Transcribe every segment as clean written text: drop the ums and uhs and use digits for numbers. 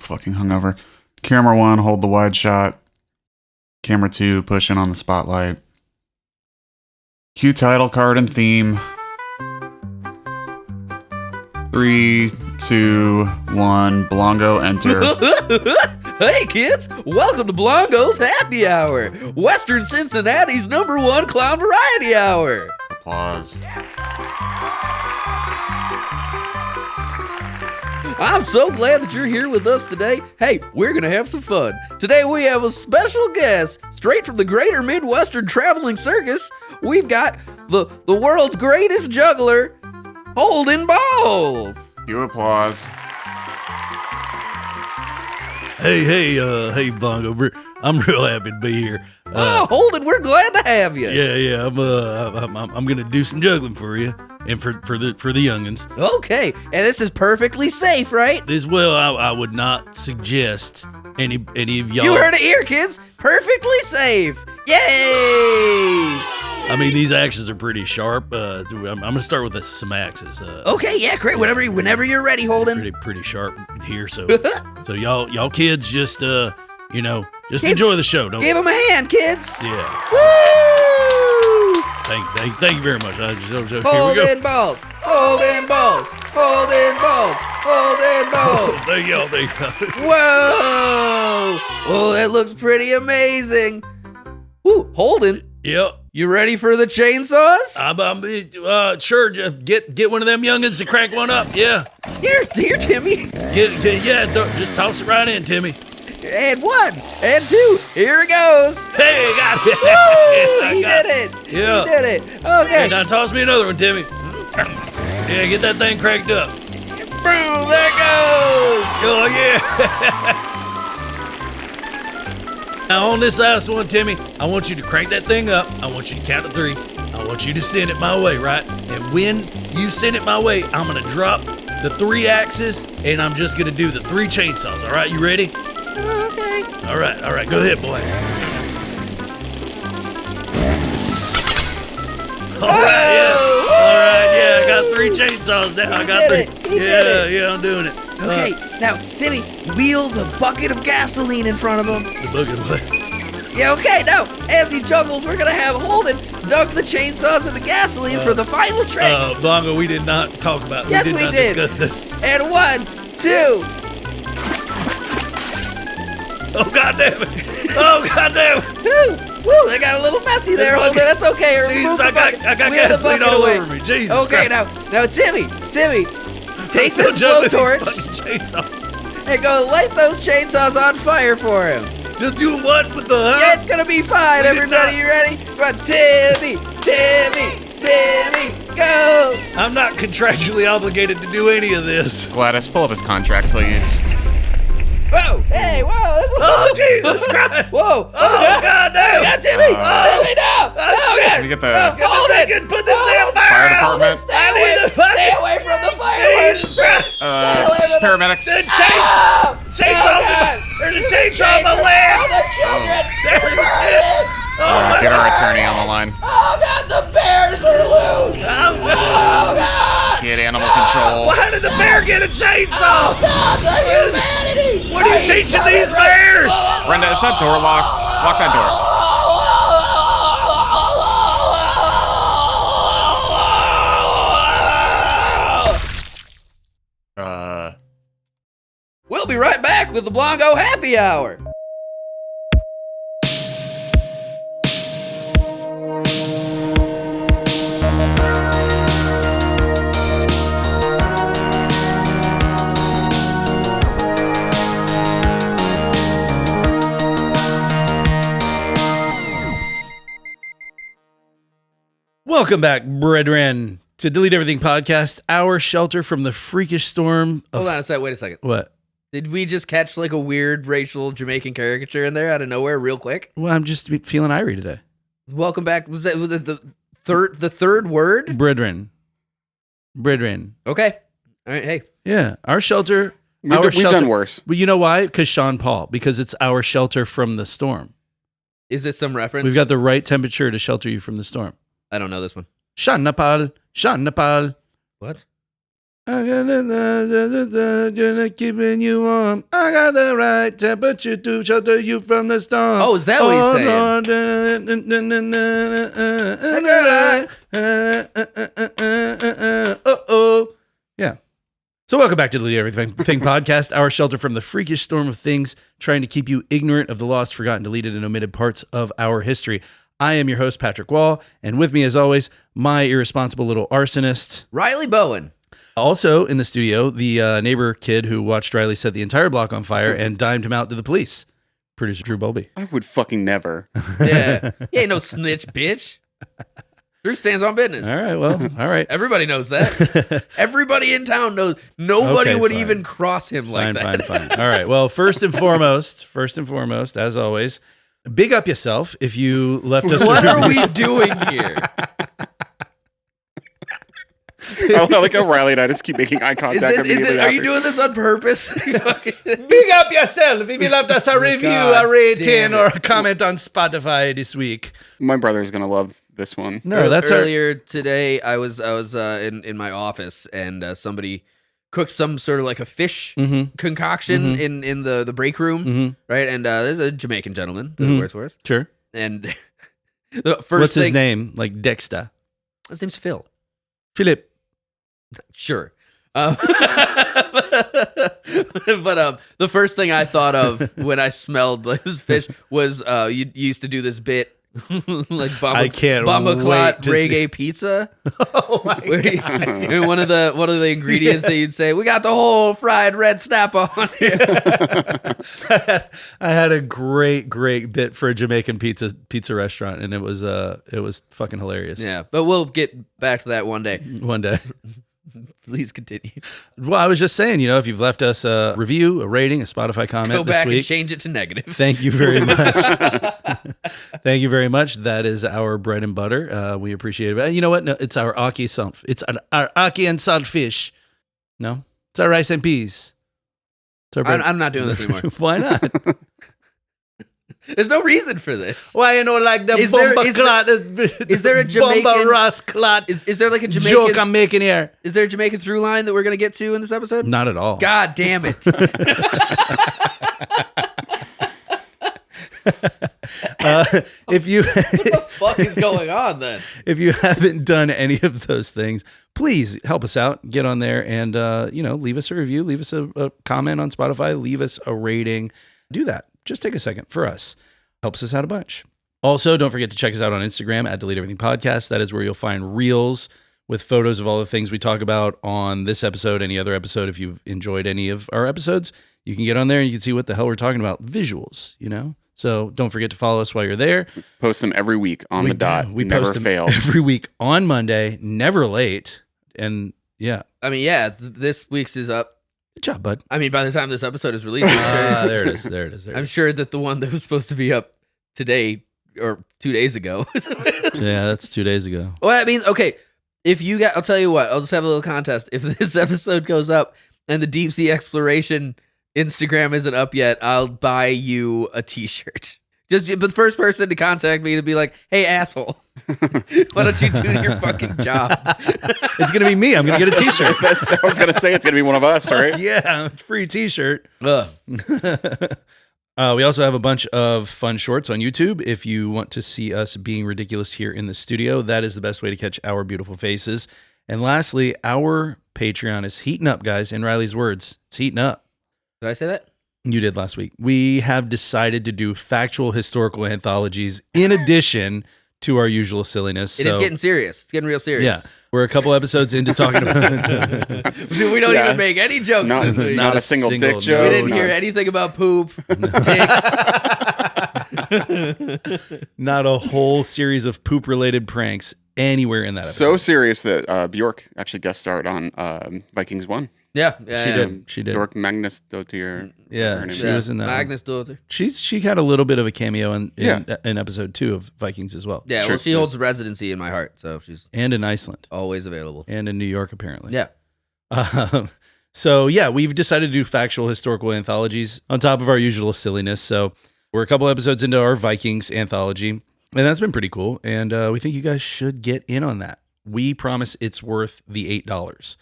fucking hungover. Camera 1, hold the wide shot. Camera 2, push in on the spotlight. Cue title card and theme. 3, 2, 1, Blongo, enter. Hey kids, welcome to Blongo's Happy Hour, Western Cincinnati's #1 clown variety hour. Applause. I'm so glad that you're here with us today. Hey, we're gonna have some fun. Today we have a special guest, straight from the Greater Midwestern Traveling Circus. We've got the world's greatest juggler, Holding Balls. Cue applause. Hey, Blongo. I'm real happy to be here. Holden, we're glad to have you. Yeah. I'm gonna do some juggling for you and for the youngins. Okay, and this is perfectly safe, right? I would not suggest any of y'all. You heard it here, kids. Perfectly safe. Yay! I mean, these axes are pretty sharp. I'm gonna start with some axes. Okay, yeah, great. Whenever you're ready, Holden. Pretty sharp here. So y'all kids just enjoy the show. Don't give them a hand, kids. Yeah. Woo! Thank you very much. Here we go. Holding balls. Holding balls. Holding balls. Holding balls. There you go. Whoa! Oh, that looks pretty amazing. Woo, Holden. Yep. You ready for the chainsaws? I'm sure. Just get one of them youngins to crank one up. Yeah. Here, Timmy. Just toss it right in, Timmy. And 1, and 2. Here it goes. Hey, got it. Woo! He did it. Yeah. He did it. Okay. Hey, now toss me another one, Timmy. Yeah, get that thing cranked up. Boom! There it goes. Oh yeah. Now on this last one, Timmy, I want you to crank that thing up. I want you to count to 3. I want you to send it my way, right? And when you send it my way, I'm gonna drop the 3 axes, and I'm just gonna do the 3 chainsaws. All right, you ready? Okay. All right. Go ahead, boy. All right, yeah. I got 3 chainsaws now. I got 3. Yeah, I'm doing it. Okay, now, Timmy, wheel the bucket of gasoline in front of him. The bucket of what? Yeah, okay, now, as he juggles, we're gonna have Holden dunk the chainsaws in the gasoline for the final trick. Blongo, we did not talk about. Yes, we did not discuss this. And 1, 2. Oh God damn it! Woo! They got a little messy there, Holden. That's okay. Jesus, I got gasoline all over me. Jesus. Okay, Christ. now, Timmy, take this blowtorch and go light those chainsaws on fire for him. Just doing what with the? Yeah, it's gonna be fine. Everybody, you ready? Come on, Timmy, go! I'm not contractually obligated to do any of this. Gladys, pull up his contract, please. Whoa! Hey, whoa! Oh, Jesus Christ! Whoa! Oh, God damn! God, Timmy! Timmy, no! Can we get the Hold it! Put this damn fire department? Stay away from the fireworks! Jesus Christ! Paramedics. The chainsaw! There's a chainsaw on the land! The children! Get our attorney on the line. Oh God, the bears are loose! Oh, God! Get animal control. Why did the bear get a chainsaw? Oh God, the humanity! What are you teaching these bears? Brenda, is that door locked? Lock that door. We'll be right back with the Blongo Happy Hour. Welcome back, brethren, to Delete Everything Podcast, our shelter from the freakish storm of... Hold on a second, wait a second. What? Did we just catch like a weird racial Jamaican caricature in there out of nowhere real quick? Well, I'm just feeling irie today. Welcome back. Was that the third word? Brethren. Okay. All right, hey. Yeah, our shelter... We've done worse. Well, you know why? Because Sean Paul. Because it's our shelter from the storm. Is this some reference? We've got the right temperature to shelter you from the storm. I don't know this one. Sean Nepal. What? I got the keeping you warm. I got the right temperature to shelter you from the storm. Oh, is that what he's saying? Oh. Yeah. So welcome back to the Delete Everything podcast, our shelter from the freakish storm of things trying to keep you ignorant of the lost, forgotten, deleted, and omitted parts of our history. I am your host, Patrick Wall, and with me, as always, my irresponsible little arsonist, Riley Bowen. Also in the studio, the neighbor kid who watched Riley set the entire block on fire and dimed him out to the police, producer Drew Bowlby. I would fucking never. Yeah. You ain't no snitch, bitch. Drew stands on business. All right, well, all right. Everybody knows that. Everybody in town knows. Nobody would fine. even cross him like that. Fine. All right, well, first and foremost, as always, big up yourself if you left us. What are we doing here? I like how Riley and I just keep making eye contact. Are you doing this on purpose? Big up yourself if you left us a review, a rating, or a comment on Spotify this week. My brother's gonna love this one. No, that's earlier today. I was in my office and somebody cooked some sort of like a fish concoction in the break room, right? And there's a Jamaican gentleman that works for us. Sure. And the first What's his thing, name? Like Dexter. his name's Phil. Philip. Sure. But the first thing I thought of when I smelled this fish was you used to do this bit like I can't Bamba wait Clot to reggae pizza. Oh my God. And one of the ingredients that you'd say, we got the whole fried red snapper on here. I had a great bit for a Jamaican pizza restaurant, and it was fucking hilarious. Yeah, but we'll get back to that one day. One day. Please continue. Well, I was just saying, if you've left us a review, a rating, a Spotify comment Go back this week, and change it to negative. Thank you very much. Thank you very much. That is our bread and butter. We appreciate it. You know what? No, it's our ackee salt. It's our ackee and salt fish. No, it's our rice and peas. It's our bread. I'm not doing this anymore. Why not? There's no reason for this. Why like the Is there- bomba is there- clot? is there a Jamaican- bomba Ross clot? Is there like a Jamaican joke I'm making here? Is there a Jamaican through line that we're gonna get to in this episode? Not at all. God damn it. If you What the fuck is going on then? if you haven't done any of those things, please help us out. Get on there and leave us a review, leave us a comment on Spotify, leave us a rating. Do that. Just take a second for us. Helps us out a bunch. Also, don't forget to check us out on Instagram at Delete Everything Podcast. That is where you'll find reels with photos of all the things we talk about on this episode, any other episode. If you've enjoyed any of our episodes, you can get on there and you can see what the hell we're talking about. Visuals, So don't forget to follow us while you're there. Post them every week on the dot. We never post them fail. every week on Monday, never late. And yeah, I mean, yeah, this week's is up. good job, bud. I mean, by the time this episode is released, There it is. I'm sure that the one that was supposed to be up today or 2 days ago. Yeah, that's 2 days ago. Well, that means, okay, I'll tell you what, I'll just have a little contest. If this episode goes up and the deep sea exploration Instagram isn't up yet, I'll buy you a t-shirt. But the first person to contact me to be like, hey, asshole, why don't you do your fucking job? It's going to be me. I'm going to get a t-shirt. I was gonna say it's gonna be one of us, right? Yeah, free t-shirt. Ugh. We also have a bunch of fun shorts on YouTube. If you want to see us being ridiculous here in the studio, that is the best way to catch our beautiful faces. And lastly, our Patreon is heating up, guys. In Riley's words, it's heating up. Did I say that? You did last week. We have decided to do factual historical anthologies in addition to our usual silliness. It is getting serious. It's getting real serious. Yeah. We're a couple episodes into talking about Dude, we don't even make any jokes this week. Not a single dick no. joke. We didn't hear anything about poop, dicks. not a whole series of poop-related pranks anywhere in that episode. So serious that Bjork actually guest starred on Vikings 1. Yeah. She did. Bjork Magnus Dottir. Yeah, she was in that. Magnus daughter. She had a little bit of a cameo in episode 2 of Vikings as well. Yeah, Sure. well, she holds residency in my heart, so she's And in Iceland. always available. And in New York, apparently. Yeah. So, yeah, we've decided to do factual historical anthologies on top of our usual silliness. So we're a couple episodes into our Vikings anthology, and that's been pretty cool. And we think you guys should get in on that. We promise it's worth the $8.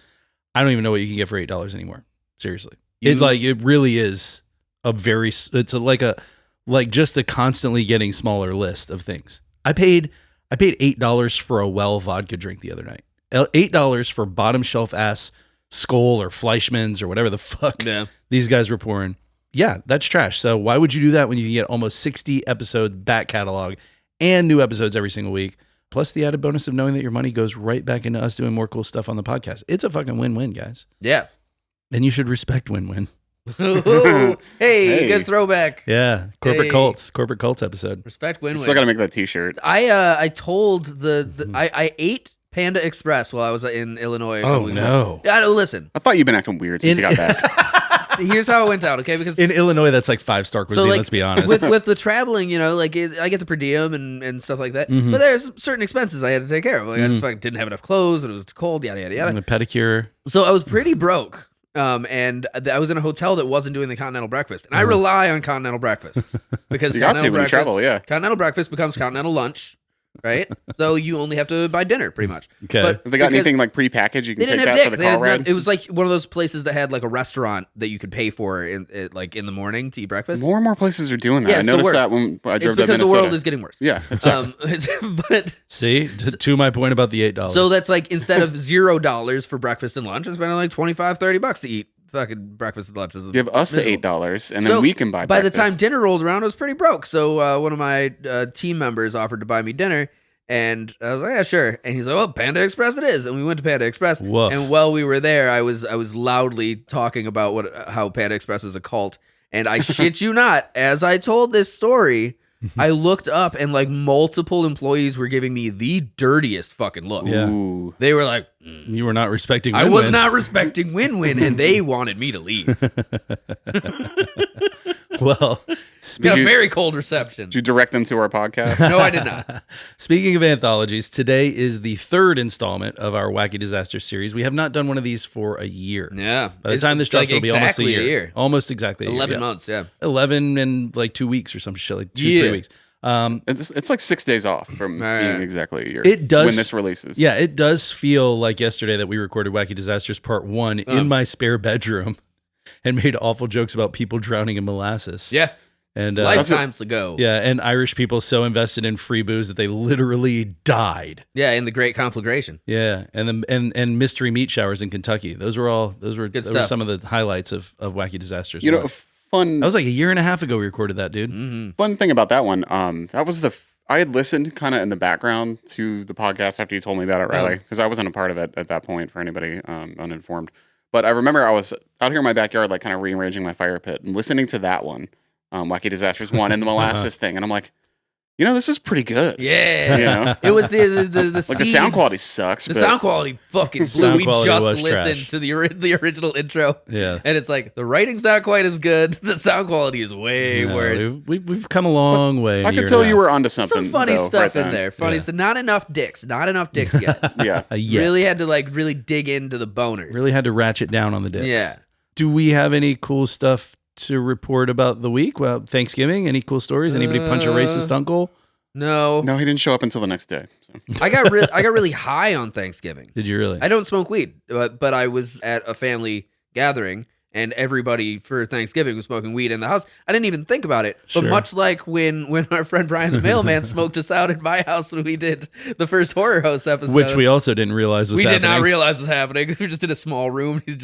I don't even know what you can get for $8 anymore. Seriously. It really is like just a constantly getting smaller list of things. I paid $8 for a well vodka drink the other night. $8 for bottom shelf ass Skoll or Fleischmann's or whatever the fuck these guys were pouring. Yeah, that's trash. So why would you do that when you can get almost 60 episode back catalog and new episodes every single week? Plus the added bonus of knowing that your money goes right back into us doing more cool stuff on the podcast. It's a fucking win-win, guys. Yeah. And you should respect win-win. Hey, good throwback. Yeah, corporate cults episode. Respect win-win. Still gotta make that T-shirt. I told I ate Panda Express while I was in Illinois. Oh no! Listen. I thought you've been acting weird since you got back. Here's how it went down, okay? Because in Illinois, that's like 5-star cuisine. Let's be honest. With the traveling, I get the per diem and stuff like that. But there's certain expenses I had to take care of. Like I just fucking didn't have enough clothes, and it was cold, yada yada yada. And a pedicure. So I was pretty broke. And I was in a hotel that wasn't doing the continental breakfast, and I rely on continental breakfast because you got to when you travel. Yeah, continental breakfast becomes continental lunch, right? So you only have to buy dinner pretty much. Okay. But if they got anything like prepackaged, you can take that for the car ride. It was like one of those places that had like a restaurant that you could pay for in the morning to eat breakfast. More and more places are doing that. Yeah, I noticed that when I drove to Minnesota. Because the world is getting worse. Yeah, it sucks. But see, to my point about the $8. So that's like instead of $0 for breakfast and lunch, I'm spending like $25-$30 to eat fucking breakfast and lunch. Give us the $8 and then we can buy breakfast. By the time dinner rolled around, I was pretty broke. So one of my team members offered to buy me dinner, and I was like, yeah, sure. And he's like, well, Panda Express it is. And we went to Panda Express. Woof. And while we were there, I was loudly talking about how Panda Express was a cult. And I shit you not, as I told this story, I looked up and like multiple employees were giving me the dirtiest fucking look. Yeah. Ooh. They were like, you were not respecting I win-win. was not respecting win-win, and they wanted me to leave. Well, got a very cold reception. Did you direct them to our podcast? No, I did not. Speaking of anthologies, today is the third installment of our Wacky Disaster series. We have not done one of these for a year. Yeah. By the time this drops, it'll be almost a exactly year. Almost exactly a year. 11 months, yeah. 11 and like 2 weeks or some shit, like 2-3 weeks. It's like 6 days off from being exactly a year. It does when this releases. Yeah, it does feel like yesterday that we recorded Wacky Disasters Part 1 in my spare bedroom and made awful jokes about people drowning in molasses. Yeah. And lifetimes ago. Yeah, and Irish people so invested in free booze that they literally died. Yeah, in the Great Conflagration. Yeah, and mystery meat showers in Kentucky. Those were some of the highlights of Wacky Disasters. You know, fun. That was like a year and a half ago we recorded that, dude. Mm-hmm. Fun thing about that one, that was I had listened kind of in the background to the podcast after you told me about it, Riley, because I wasn't a part of it at that point for anybody uninformed. But I remember I was out here in my backyard, like kind of rearranging my fire pit and listening to that one, Wacky Disasters 1 and the molasses thing. And I'm like, this is pretty good. Yeah. It was the like the sound quality sucks. The sound quality fucking blew. We just listened trash. to the original intro. Yeah. And it's like, the writing's not quite as good. The sound quality is way worse. We've come a long way. I could tell you were onto something. Some funny stuff right in there. Funny stuff. Not enough dicks yet. Yeah. Really had to really dig into the boners. Really had to ratchet down on the dicks. Yeah. Do we have any cool stuff to report about the week? Well, Thanksgiving, any cool stories? Anybody punch a racist uncle? No, he didn't show up until the next day. So. I got really high on Thanksgiving. Did you really? I don't smoke weed, but I was at a family gathering, and everybody for Thanksgiving was smoking weed in the house. I didn't even think about it. But much like when our friend Brian the mailman smoked us out at my house when we did the first horror host episode, which we also didn't realize was happening. We did not realize was happening. We were just in a small room. He's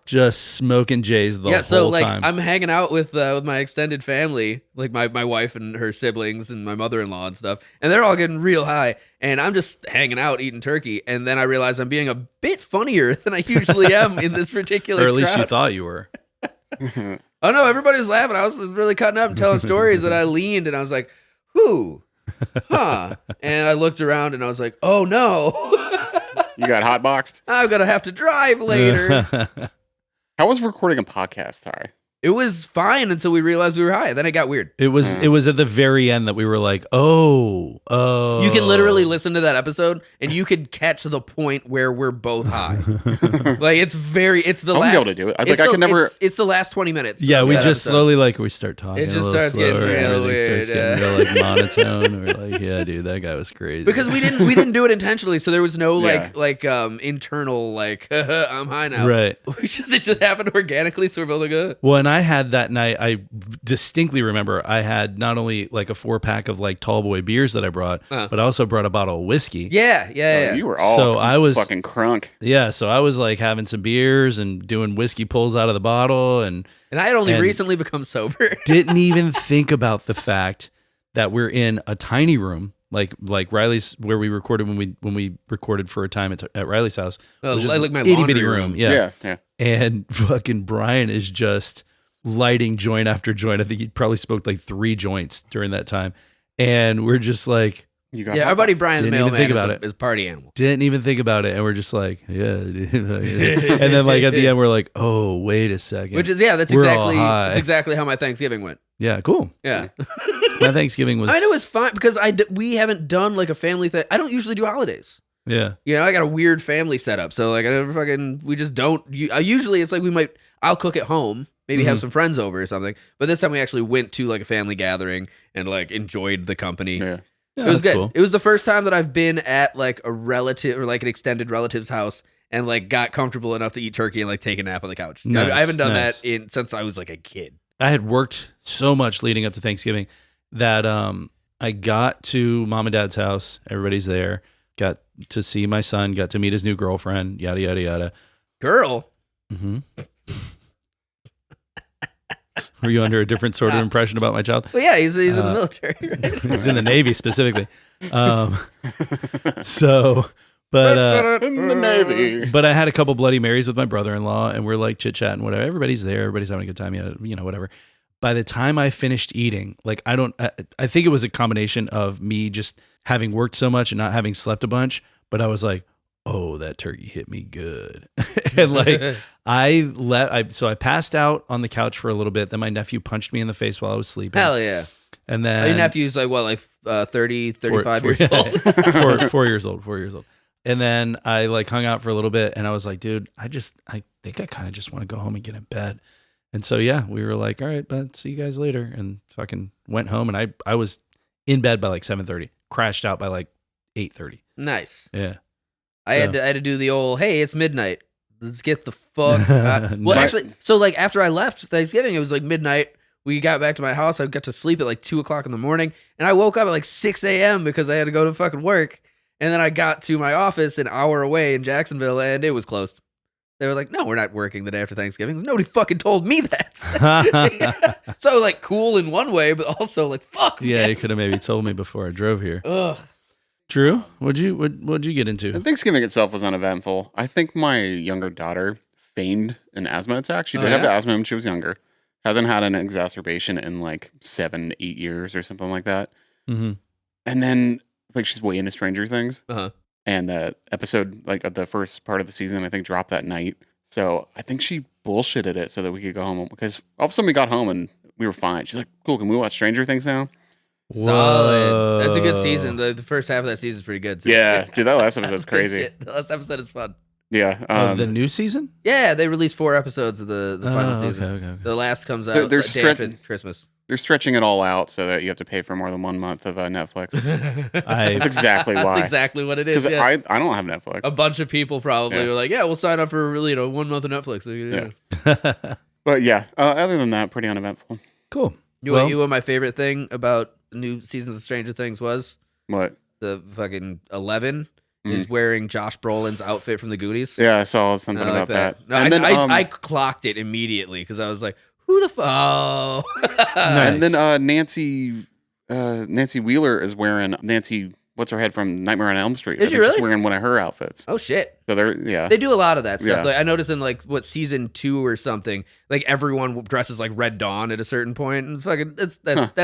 just smoking J's the whole time. I'm hanging out with my extended family, like my wife and her siblings and my mother-in-law and stuff, and they're all getting real high, and I'm just hanging out eating turkey, and then I realize I'm being a bit funnier than I usually am in this particular or at least crowd. You thought you were. Oh no, everybody's laughing. I was really cutting up and telling stories that I leaned and I was like, whoo, huh? And I looked around and I was like, oh no. You got hotboxed? I'm going to have to drive later. How was recording a podcast, Tari? It was fine until we realized we were high. Then it got weird. It was at the very end that we were like, oh. You can literally listen to that episode and you could catch the point where we're both high. Like it's the I'll last. be able to do it. I can never. It's the last 20 minutes. Yeah, of we that just episode. slowly we start talking. It just a little starts getting slower, real everything weird, starts getting real monotone. We're like, yeah, dude, that guy was crazy. Because we didn't do it intentionally, so there was no Yeah. internal I'm high now. Right. It just happened organically. So we're both like, Well, and I had that night, I distinctly remember I had not only like a 4-pack of like tall boy beers that I brought, but I also brought a bottle of whiskey. yeah. You were all So I was fucking crunk. Yeah, so I was like having some beers and doing whiskey pulls out of the bottle and I had only recently become sober. didn't even think about the fact that we're in a tiny room, like Riley's, where we recorded when we recorded for a time at Riley's house. It was just like my itty laundry bitty room. Yeah. Yeah. And fucking Brian is just lighting joint after joint. I think he probably smoked like 3 joints during that time. And we're just like, You got Yeah, our buddy Brian the Didn't even mailman think about it. is a party animal. didn't even think about it. And we're just like, yeah. Dude. And then like at the end, we're like, oh, wait a second. Which is that's We're all high. that's exactly how my Thanksgiving went. Yeah, cool. Yeah. My Thanksgiving was. I mean, it was fine because we haven't done like a family thing. I don't usually do holidays. Yeah. You know, I got a weird family setup. So like we just don't. Usually it's like I'll cook at home, maybe have some friends over or something. But this time we actually went to like a family gathering and like enjoyed the company. Yeah. Yeah, It was that's good. cool. It was the first time that I've been at like a relative or like an extended relative's house and like got comfortable enough to eat turkey and like take a nap on the couch. Nice, I haven't done nice. that since I was like a kid. I had worked so much leading up to Thanksgiving that I got to mom and dad's house. Everybody's there. Got to see my son. Got to meet his new girlfriend. Yada yada yada. Girl. Mm-hmm. Were you under a different sort of impression about my child? Well, yeah, he's in the military. Right? He's in the Navy specifically. So, but In the Navy. but I had a couple Bloody Marys with my brother-in-law, and we're like chit chatting, whatever. Everybody's there. Everybody's having a good time. You know, whatever. By the time I finished eating, like I think it was a combination of me just having worked so much and not having slept a bunch. But I was like, oh, that turkey hit me good. And like so I passed out on the couch for a little bit. Then my nephew punched me in the face while I was sleeping. Hell yeah. And then Your nephew's like what, like 30, 35 years old? 4 years old. 4 years old. And then I like hung out for a little bit and I was like, dude, I think I kind of just want to go home and get in bed. And so, yeah, we were like, all right, but see you guys later. And fucking went home and I was in bed by like 7:30, crashed out by like 8:30. Nice. Yeah. I had to do the old, hey, it's midnight. Let's get the fuck out. Well, My- actually, so like after I left Thanksgiving, it was like midnight. We got back to my house. I got to sleep at like 2:00 in the morning. And I woke up at like 6 a.m. because I had to go to fucking work. And then I got to my office an hour away in Jacksonville and it was closed. They were like, no, we're not working the day after Thanksgiving. Nobody fucking told me that. So like cool in one way, but also like, fuck. Yeah, man. you could have maybe told me before I drove here. Ugh. Drew, what'd you get into? Thanksgiving itself was uneventful. I think my younger daughter feigned an asthma attack. She Oh, did have yeah? the asthma when she was younger. Hasn't had an exacerbation in like 7-8 years or something like that. Mm-hmm. And then like she's way into Stranger Things. Uh-huh. And the episode, like of the first part of the season, I think dropped that night. So I think she bullshitted it so that we could go home because all of a sudden we got home and we were fine. She's like, cool, can we watch Stranger Things now? Solid. That's a good season. The first half of that season is pretty good. Too. Yeah, dude, that last episode's That's good crazy. shit. The last episode is fun. Yeah. Of the new season? Yeah, they released 4 episodes of the final season. Okay. The last comes out They're the day after Christmas. They're stretching it all out so that you have to pay for more than 1 month of Netflix. That's exactly why. That's exactly what it is. Because Yeah. I don't have Netflix. A bunch of people probably Yeah. were like, "Yeah, we'll sign up for really 1 month of Netflix." Yeah. But yeah, other than that, pretty uneventful. Cool. You Well- know what my favorite thing about new seasons of Stranger Things was? What? The fucking 11 is wearing Josh Brolin's outfit from the Goonies. Yeah, I saw something I like about that. No, And I, then, I clocked it immediately because I was like, "Who the fuck?" Oh. Nice. and then Nancy Wheeler is wearing what's her head from Nightmare on Elm Street. Is I she think she's really? wearing one of her outfits. Oh shit. So they're They do a lot of that stuff. Yeah. Like, I noticed in like season 2 or something, like everyone dresses like Red Dawn at a certain point, and fucking that's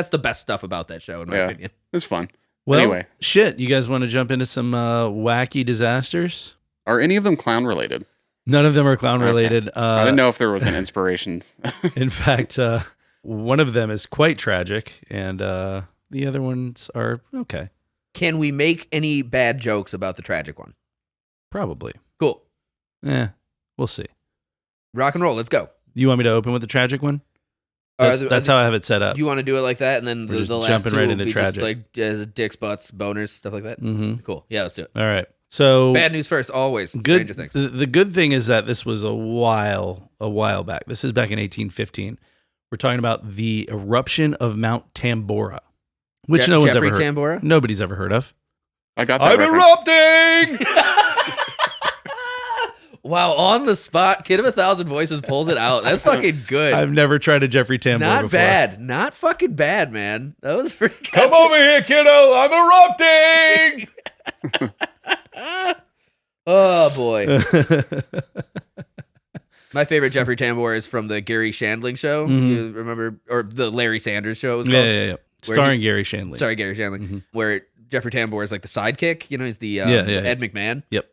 the best stuff about that show in my opinion. It's fun. Well, Anyway. shit. You guys want to jump into some wacky disasters? Are any of them clown related? None of them are clown related. I didn't know if there was an inspiration. In fact, one of them is quite tragic, and the other ones are okay. Can we make any bad jokes about the tragic one? Probably. Cool. We'll see. Rock and roll. Let's go. You want me to open with the tragic one? That's how I have it set up. You want to do it like that, and then We're the last jumping two right will into be tragic. just like dicks, butts, boners, stuff like that. Mm-hmm. Cool. Yeah, let's do it. All right. So Bad news first, always. Stranger Things. The good thing is that this was a while back. This is back in 1815. We're talking about the eruption of Mount Tambora, which no one's Jeffrey ever heard. Tambora? Nobody's ever heard of. I got that reference. erupting. Wow, on the spot, Kid of 1,000 Voices pulls it out. That's fucking good. I've never tried a Jeffrey Tambora Not before. bad. Not fucking bad, man. That was pretty good. Come over here, kiddo. I'm erupting. Oh, boy. My favorite Jeffrey Tambora is from the Gary Shandling show. You remember? Or the Larry Sanders show it was called? Yeah. Starring Gary Shandling. Sorry, Gary Shandling. Where Jeffrey Tambora is like the sidekick. You know, he's the Ed McMahon. Yep.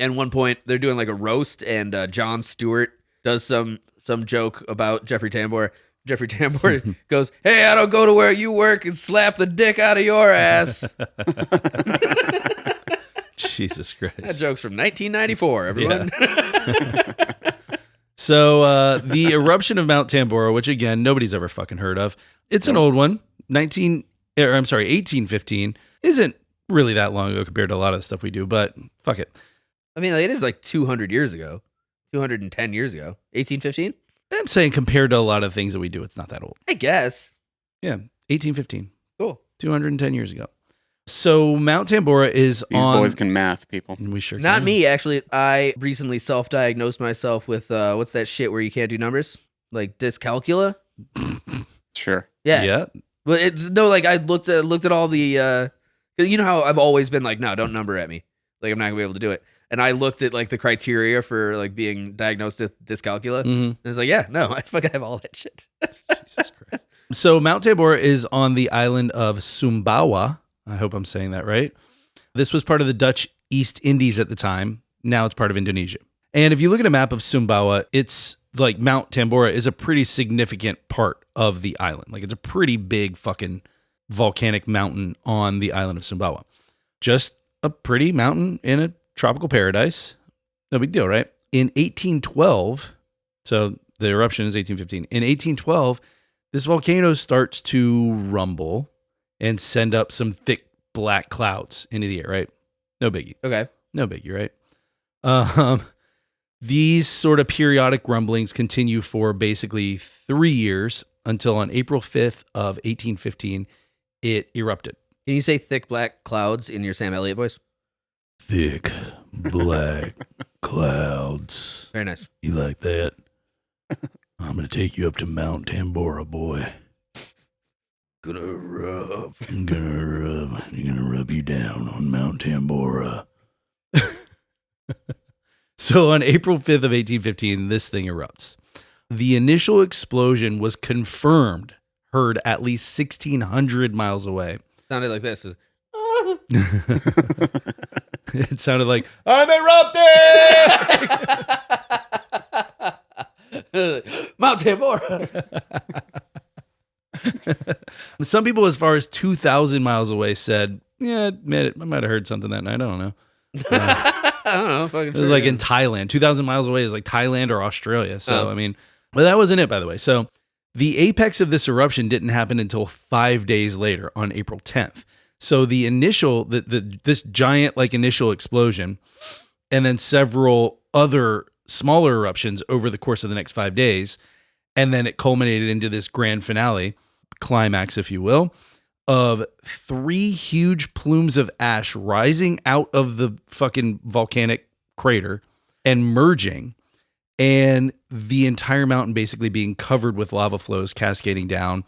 And one point, they're doing like a roast, and Jon Stewart does some joke about Jeffrey Tambora. Jeffrey Tambora goes, "Hey, I don't go to where you work and slap the dick out of your ass." Jesus Christ. That joke's from 1994, everyone. Yeah. So the eruption of Mount Tambora, which again, nobody's ever fucking heard of. It's an old one. 1815 isn't really that long ago compared to a lot of the stuff we do, but fuck it. I mean, it is like 200 years ago, 210 years ago. 1815? I'm saying compared to a lot of things that we do, it's not that old. I guess. Yeah, 1815. Cool. 210 years ago. So Mount Tambora is These on... boys can math, people. We sure Not can. me, actually. I recently self-diagnosed myself with, what's that shit where you can't do numbers? Like dyscalculia? Sure. Yeah. Yeah. Well, I looked at all the, 'cause you know how I've always been like, no, don't number at me. Like, I'm not gonna be able to do it. And I looked at like the criteria for like being diagnosed with dyscalculia. And I was like, yeah, no, I fucking have all that shit. Jesus Christ. So Mount Tambora is on the island of Sumbawa. I hope I'm saying that right. This was part of the Dutch East Indies at the time. Now it's part of Indonesia. And if you look at a map of Sumbawa, it's like Mount Tambora is a pretty significant part of the island. Like it's a pretty big fucking volcanic mountain on the island of Sumbawa. Just a pretty mountain in a tropical paradise. No big deal, right? In 1812, so the eruption is 1815. In 1812, this volcano starts to rumble and send up some thick black clouds into the air, right? No biggie. Okay. No biggie, right? These sort of periodic rumblings continue for basically 3 years until on April 5th of 1815, it erupted. Can you say thick black clouds in your Sam Elliott voice? Thick black clouds. Very nice. You like that? I'm going to take you up to Mount Tambora, boy. I'm gonna rub you down on Mount Tambora. So on April 5th of 1815, this thing erupts. The initial explosion was confirmed, heard at least 1,600 miles away. Sounded like this. It sounded like, I'm erupting! Mount Tambora. Some people as far as 2,000 miles away said, yeah, I might have heard something that night. I don't know. I don't know. Fucking It was like in Thailand. 2,000 miles away is like Thailand or Australia. So, I mean, but that wasn't it, by the way. So the apex of this eruption didn't happen until 5 days later on April 10th. So the initial, this giant like initial explosion and then several other smaller eruptions over the course of the next 5 days. And then it culminated into this grand finale, climax, if you will, of 3 huge plumes of ash rising out of the fucking volcanic crater and merging, and the entire mountain basically being covered with lava flows cascading down,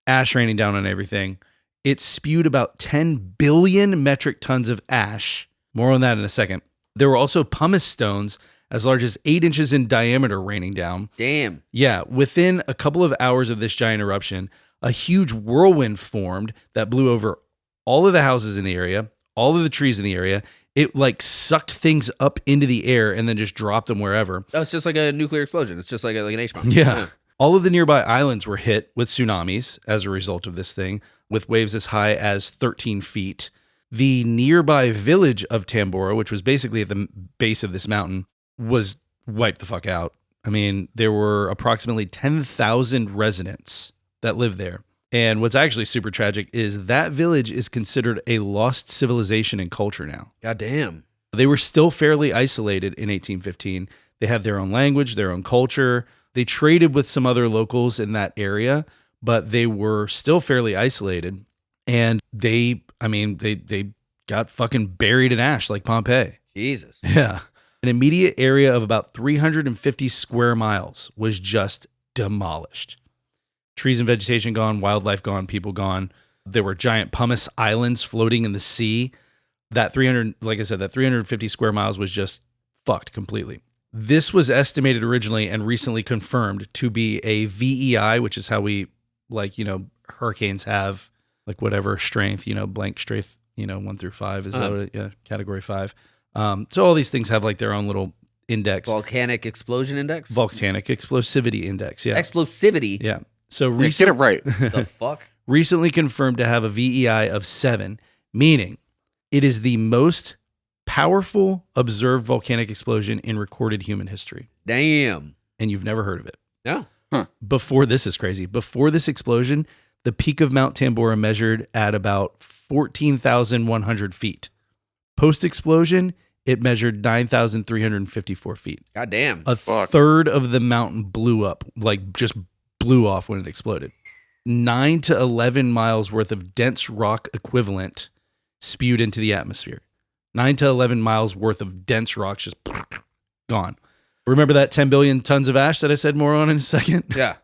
ash raining down on everything. It spewed about 10 billion metric tons of ash. More on that in a second. There were also pumice stones as large as 8 inches in diameter raining down. Damn. Yeah, within a couple of hours of this giant eruption, a huge whirlwind formed that blew over all of the houses in the area, all of the trees in the area. It like sucked things up into the air and then just dropped them wherever. Oh, it's just like a nuclear explosion. It's just like an H-bomb. Yeah. All of the nearby islands were hit with tsunamis as a result of this thing, with waves as high as 13 feet. The nearby village of Tambora, which was basically at the base of this mountain, was wiped the fuck out. I mean, there were approximately 10,000 residents that lived there. And what's actually super tragic is that village is considered a lost civilization and culture now. God damn. They were still fairly isolated in 1815. They had their own language, their own culture. They traded with some other locals in that area, but they were still fairly isolated. And they got fucking buried in ash like Pompeii. Jesus. Yeah. An immediate area of about 350 square miles was just demolished. Trees and vegetation gone, wildlife gone, people gone. There were giant pumice islands floating in the sea. That 350 square miles was just fucked completely. This was estimated originally and recently confirmed to be a VEI, which is how we, hurricanes have, like, whatever strength, blank strength, 1 through 5 is that what yeah, category 5. So all these things have like their own little index. Volcanic explosion index? Volcanic explosivity index, yeah. Explosivity? Yeah. So Get it right. The fuck? Recently confirmed to have a VEI of 7, meaning it is the most powerful observed volcanic explosion in recorded human history. Damn. And you've never heard of it. No. This is crazy. Before this explosion, the peak of Mount Tambora measured at about 14,100 feet. Post-explosion, it measured 9,354 feet. God damn. A third of the mountain blew up, like just blew off when it exploded. 9 to 11 miles worth of dense rock equivalent spewed into the atmosphere. 9 to 11 miles worth of dense rocks just gone. Remember that 10 billion tons of ash that I said more on in a second? Yeah.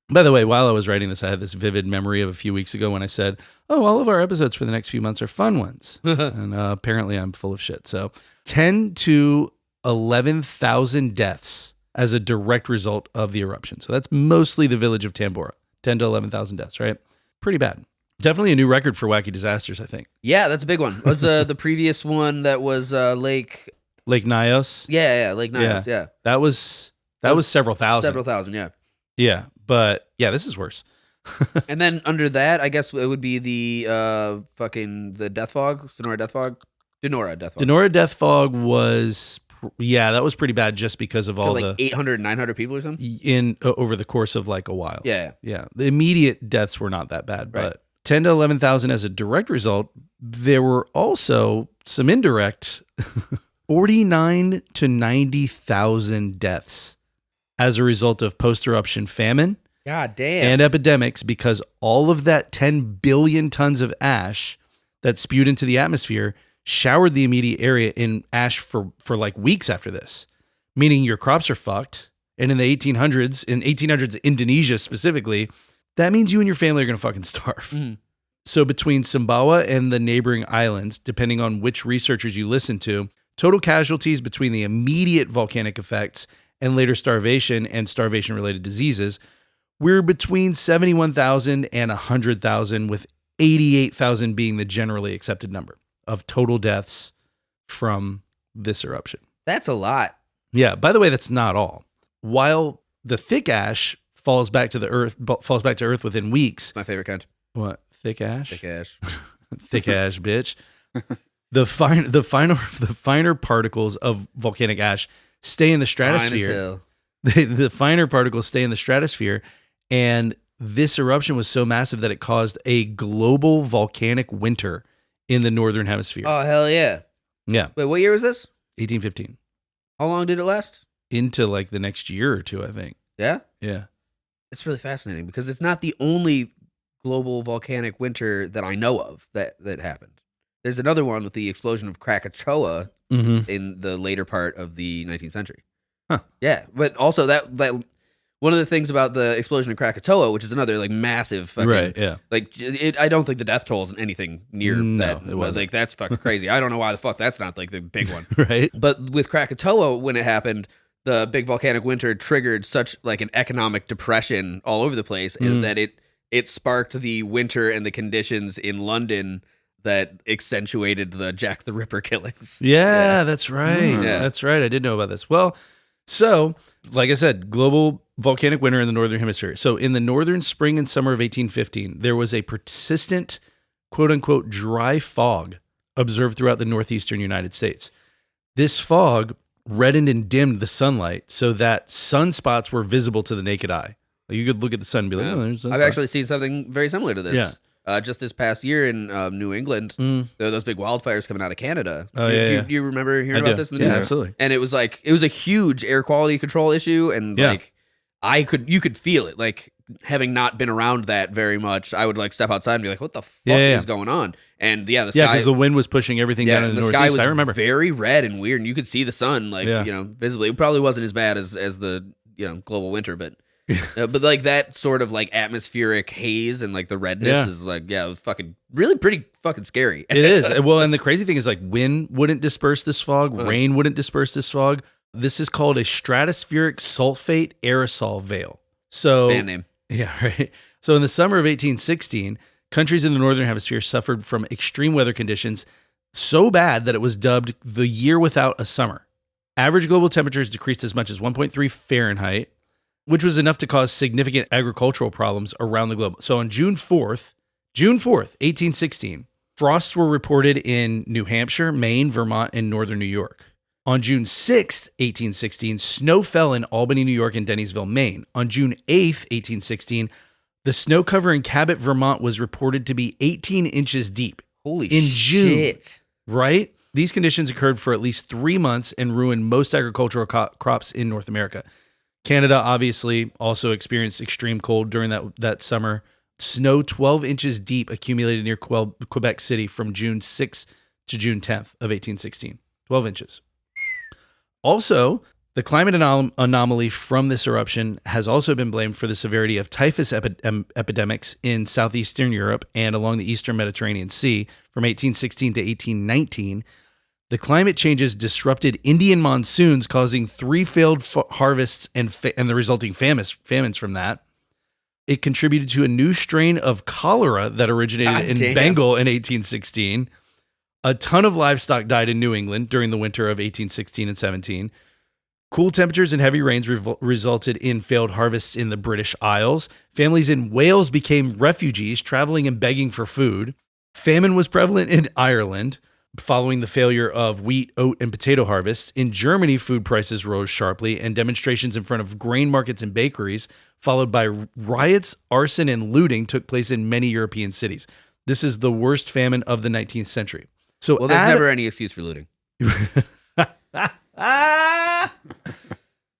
By the way, while I was writing this, I had this vivid memory of a few weeks ago when I said, all of our episodes for the next few months are fun ones. And apparently I'm full of shit. So 10 to 11,000 deaths as a direct result of the eruption. So that's mostly the village of Tambora. 10 to 11,000 deaths, right? Pretty bad. Definitely a new record for wacky disasters, I think. Yeah, that's a big one. Was the previous one that was Lake Nyos? Yeah, Lake Nyos, yeah. That was several thousand. Several thousand, yeah. Yeah, but yeah, this is worse. And then under that, I guess it would be the the Death Fog, Sonora Death Fog. Denora Death Fog was, that was pretty bad just because of all like 800, 900 people or something? Over the course of like a while. Yeah. Yeah. The immediate deaths were not that bad, but 10 to 11,000 as a direct result. There were also some indirect 49 to 90,000 deaths as a result of post-eruption famine. God damn. And epidemics, because all of that 10 billion tons of ash that spewed into the atmosphere showered the immediate area in ash for like weeks after this, meaning your crops are fucked. And in the 1800s, Indonesia specifically, that means you and your family are going to fucking starve. So between Sumbawa and the neighboring islands, depending on which researchers you listen to, total casualties between the immediate volcanic effects and later starvation and starvation-related diseases we're between 71,000 and 100,000, with 88,000 being the generally accepted number of total deaths from this eruption. That's a lot. Yeah. By the way, that's not all. While the thick ash falls back to earth within weeks. My favorite kind. What? Thick ash? Thick ash. Thick ash, bitch. The finer particles of volcanic ash stay in the stratosphere. The finer particles stay in the stratosphere, and this eruption was so massive that it caused a global volcanic winter in the northern hemisphere. Oh, hell yeah. Yeah. Wait, what year was this? 1815. How long did it last? Into like the next year or two, I think. Yeah? Yeah. It's really fascinating because it's not the only global volcanic winter that I know of that happened. There's another one with the explosion of Krakatoa in the later part of the 19th century. Huh. Yeah, but also that one of the things about the explosion of Krakatoa, which is another like massive fucking, right, yeah. Like I don't think the death toll is anything near that. It wasn't. Like that's fucking crazy. I don't know why the fuck that's not like the big one. Right. But with Krakatoa, when it happened, the big volcanic winter triggered such like an economic depression all over the place, and that it sparked the winter and the conditions in London that accentuated the Jack the Ripper killings. Yeah, that's right. Yeah. That's right. I did know about this. Well, so like I said, global volcanic winter in the northern hemisphere. So in the northern spring and summer of 1815, there was a persistent, quote unquote, dry fog observed throughout the northeastern United States. This fog reddened and dimmed the sunlight so that sunspots were visible to the naked eye. Like you could look at the sun and be like, oh, there's a I've sunspot. actually seen something very similar to this. Yeah. Just this past year in New England, there were those big wildfires coming out of Canada. Oh, Do you remember hearing about this in the news? Yeah, absolutely. And it was like, it was a huge air quality control issue. And like, you could feel it. Like, having not been around that very much, I would like step outside and be like, what the fuck is going on? And the sky. Yeah, because the wind was pushing everything down in the sky northeast. was I remember. very red and weird, and you could see the sun, like, visibly. It probably wasn't as bad as the, global winter, but but like that sort of like atmospheric haze and like the redness is like, it was fucking really pretty fucking scary. It is. Well, and the crazy thing is like wind wouldn't disperse this fog, rain wouldn't disperse this fog. This is called a stratospheric sulfate aerosol veil. So band name. Yeah, right. So in the summer of 1816, countries in the northern hemisphere suffered from extreme weather conditions so bad that it was dubbed the year without a summer. Average global temperatures decreased as much as 1.3 Fahrenheit, which was enough to cause significant agricultural problems around the globe. So on June 4th, 1816, frosts were reported in New Hampshire, Maine, Vermont, and northern New York. On June 6th, 1816, snow fell in Albany, New York, and Dennisville, Maine. On June 8th, 1816, the snow cover in Cabot, Vermont was reported to be 18 inches deep. Holy in shit. June, right? These conditions occurred for at least 3 months and ruined most agricultural crops in North America. Canada obviously also experienced extreme cold during that summer. Snow 12 inches deep accumulated near Quebec City from June 6th to June 10th of 1816. 12 inches. Also, the climate anomaly from this eruption has also been blamed for the severity of typhus epidemics in southeastern Europe and along the eastern Mediterranean Sea from 1816 to 1819. The climate changes disrupted Indian monsoons, causing 3 failed harvests and the resulting famines from that. It contributed to a new strain of cholera that originated in Bengal in 1816. A ton of livestock died in New England during the winter of 1816 and 17. Cool temperatures and heavy rains resulted in failed harvests in the British Isles. Families in Wales became refugees, traveling and begging for food. Famine was prevalent in Ireland following the failure of wheat, oat, and potato harvests. In Germany, food prices rose sharply, and demonstrations in front of grain markets and bakeries, followed by riots, arson, and looting, took place in many European cities. This is the worst famine of the 19th century. So, well, there's never any excuse for looting.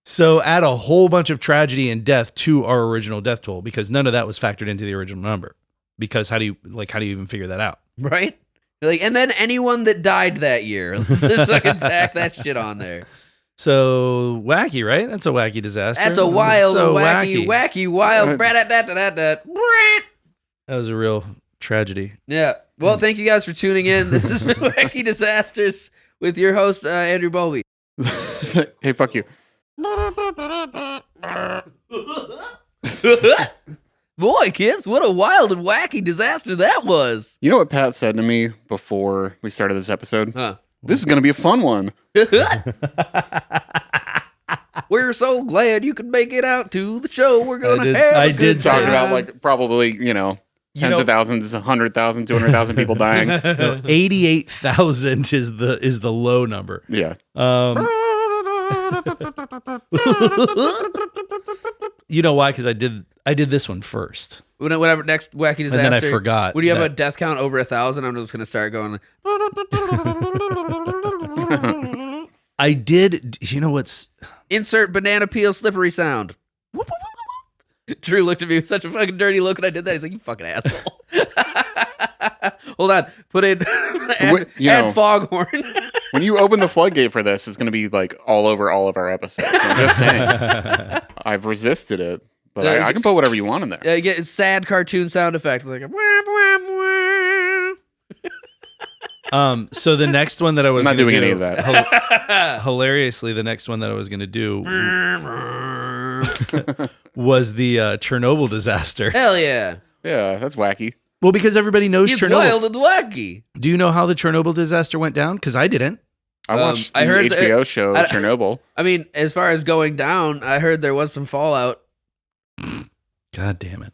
So add a whole bunch of tragedy and death to our original death toll, because none of that was factored into the original number. Because how do you even figure that out? Right? Like, and then anyone that died that year, let's fucking tack that shit on there. So wacky, right? That's a wacky disaster. That's a wild, so wacky, wild. That was a real tragedy. Yeah. Well, thank you guys for tuning in. This has been Wacky Disasters with your host, Andrew Bowlby. Hey, fuck you. Boy, kids, what a wild and wacky disaster that was. You know what Pat said to me before we started this episode? Huh. This is going to be a fun one. We're so glad you could make it out to the show. We're going to have I did talk about like probably, tens of thousands, 100,000, 200,000 people dying. 88,000 is the low number. Yeah. You know why? Because I did this one first. Whatever next wacky disaster. And then I forgot. When you have a death count over 1,000, I'm just going to start going. I did. You know what's? Insert banana peel slippery sound. Drew looked at me with such a fucking dirty look when I did that. He's like, you fucking asshole. Hold on. Put in add foghorn. When you open the floodgate for this, it's going to be like all over all of our episodes. I'm just saying. I've resisted it, but I can put whatever you want in there. Yeah, you get sad cartoon sound effects like a So the next one that I was I'm not doing any of that. Hilariously, the next one that I was going to do was the Chernobyl disaster. Hell yeah. Yeah, that's wacky. Well, because everybody knows He's Chernobyl. wild and wacky. Do you know how the Chernobyl disaster went down? Because I didn't. I watched the I heard HBO show Chernobyl. I mean, as far as going down, I heard there was some fallout. God damn it.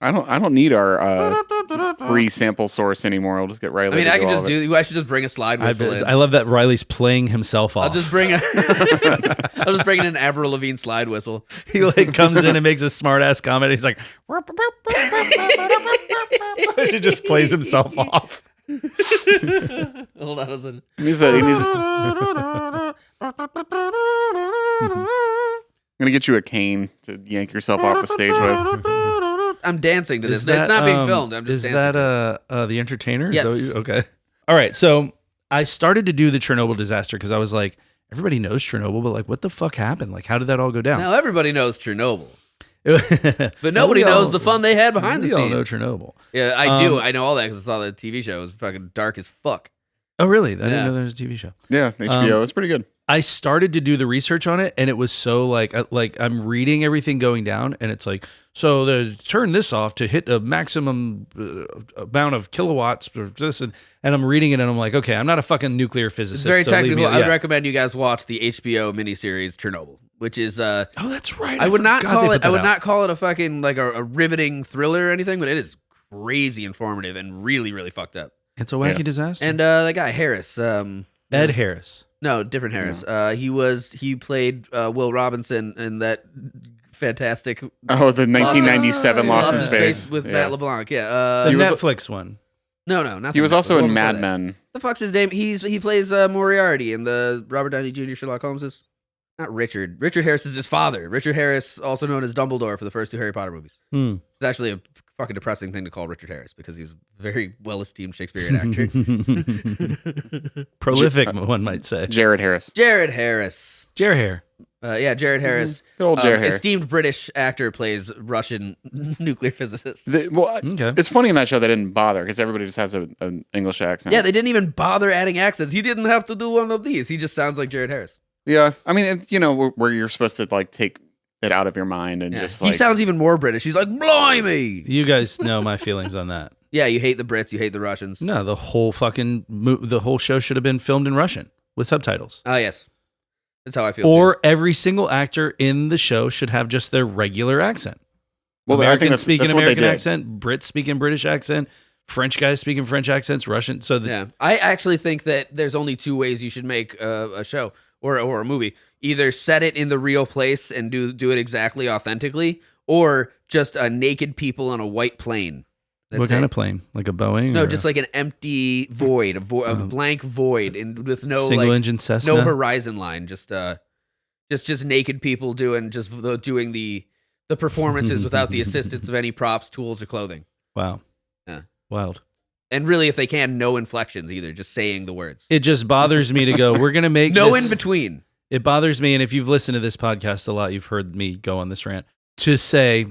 I don't need our free sample source anymore. I'll just get Riley. I mean, to I can all just of it. do. I should just bring a slide whistle in. I love that Riley's playing himself off. I'll just bring I'll just bring in an Avril Lavigne slide whistle. He like comes in and makes a smart ass comment. He's like, he just plays himself off. Hold on a second. I'm gonna get you a cane to yank yourself off the stage with. I'm dancing to this. Is that, it's not being filmed. I'm just is dancing. that The Entertainer? Is Yes. that what okay. All right. So I started to do the Chernobyl disaster because I was like, everybody knows Chernobyl, but like, what the fuck happened? Like, how did that all go down? Now everybody knows Chernobyl, but but nobody knows the fun they had behind the We all scenes. know Chernobyl. Yeah, I do. I know all that because I saw the TV show. It was fucking dark as fuck. Oh, really? I didn't Yeah. know there was a TV show. Yeah, HBO. It's pretty good. I started to do the research on it, and it was so like I'm reading everything going down, and it's like, so turn this off to hit a maximum amount of kilowatts or this, and I'm reading it, and I'm like, okay, I'm not a fucking nuclear physicist. It's very so leave technical. me- I would yeah. recommend you guys watch the HBO miniseries Chernobyl, which is Oh, that's right. I would not forgot call they it. put I that would out. not call it a fucking like a riveting thriller or anything, but it is crazy informative and really, really fucked up. It's a wacky Yeah. disaster. And that guy Harris, Ed Harris. no, different Harris. He played Will Robinson in that fantastic Oh, the 1997 Lost in Space with Yeah. Matt LeBlanc. Yeah, The He was- Netflix one. no, not He was the also one in before Mad that. Men. The fuck's his name? He plays Moriarty in the Robert Downey Jr. Sherlock Holmes. Not Richard. Richard Harris is his father. Richard Harris, also known as Dumbledore for the first two Harry Potter movies. Hmm. It's actually a fucking depressing thing to call Richard Harris because he's a very well-esteemed Shakespearean actor. Prolific, one might say. Jared Harris. Jared Harris. Jer hair. Yeah, Jared Harris. Good old Jared Harris. Esteemed British actor, plays Russian nuclear physicist. Okay. It's funny in that show they didn't bother because everybody just has an English accent. Yeah, they didn't even bother adding accents. He didn't have to do one of these. He just sounds like Jared Harris. Yeah, I mean, where you're supposed to like take it out of your mind and Yeah. just He like sounds even more British. He's like, blimey! You guys know my feelings on that. Yeah, you hate the Brits, you hate the Russians. No, the whole show should have been filmed in Russian with subtitles. Oh, yes. That's how I feel. Or too. every single actor in the show should have just their regular accent. Well, I think Americans that's speaking what they American did. accent, Brits speaking British accent, French guys speaking French accents, Russian. So Yeah. I actually think that there's only two ways you should make a show or a movie. Either set it in the real place and do it exactly authentically, or just naked people on a white plane. That's what kind it. of plane? Like a Boeing? No, or just like an empty void, a blank void, and with no single like, engine Cessna. no horizon line. Just naked people doing the performances without the assistance of any props, tools, or clothing. Wow. Yeah. Wild. And really, if they can, no inflections either, just saying the words. It just bothers me to go, we're going to make No this- in between. It bothers me, and if you've listened to this podcast a lot, you've heard me go on this rant, to say,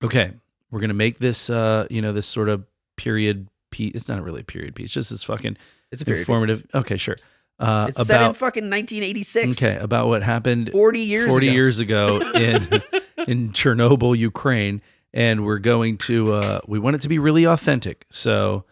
okay, we're going to make this, this sort of period piece. It's not really a period piece. It's just this fucking It's a period piece. informative. Okay, sure. It's set in fucking 1986. Okay, about what happened 40 years ago. in Chernobyl, Ukraine, and we're going to we want it to be really authentic. So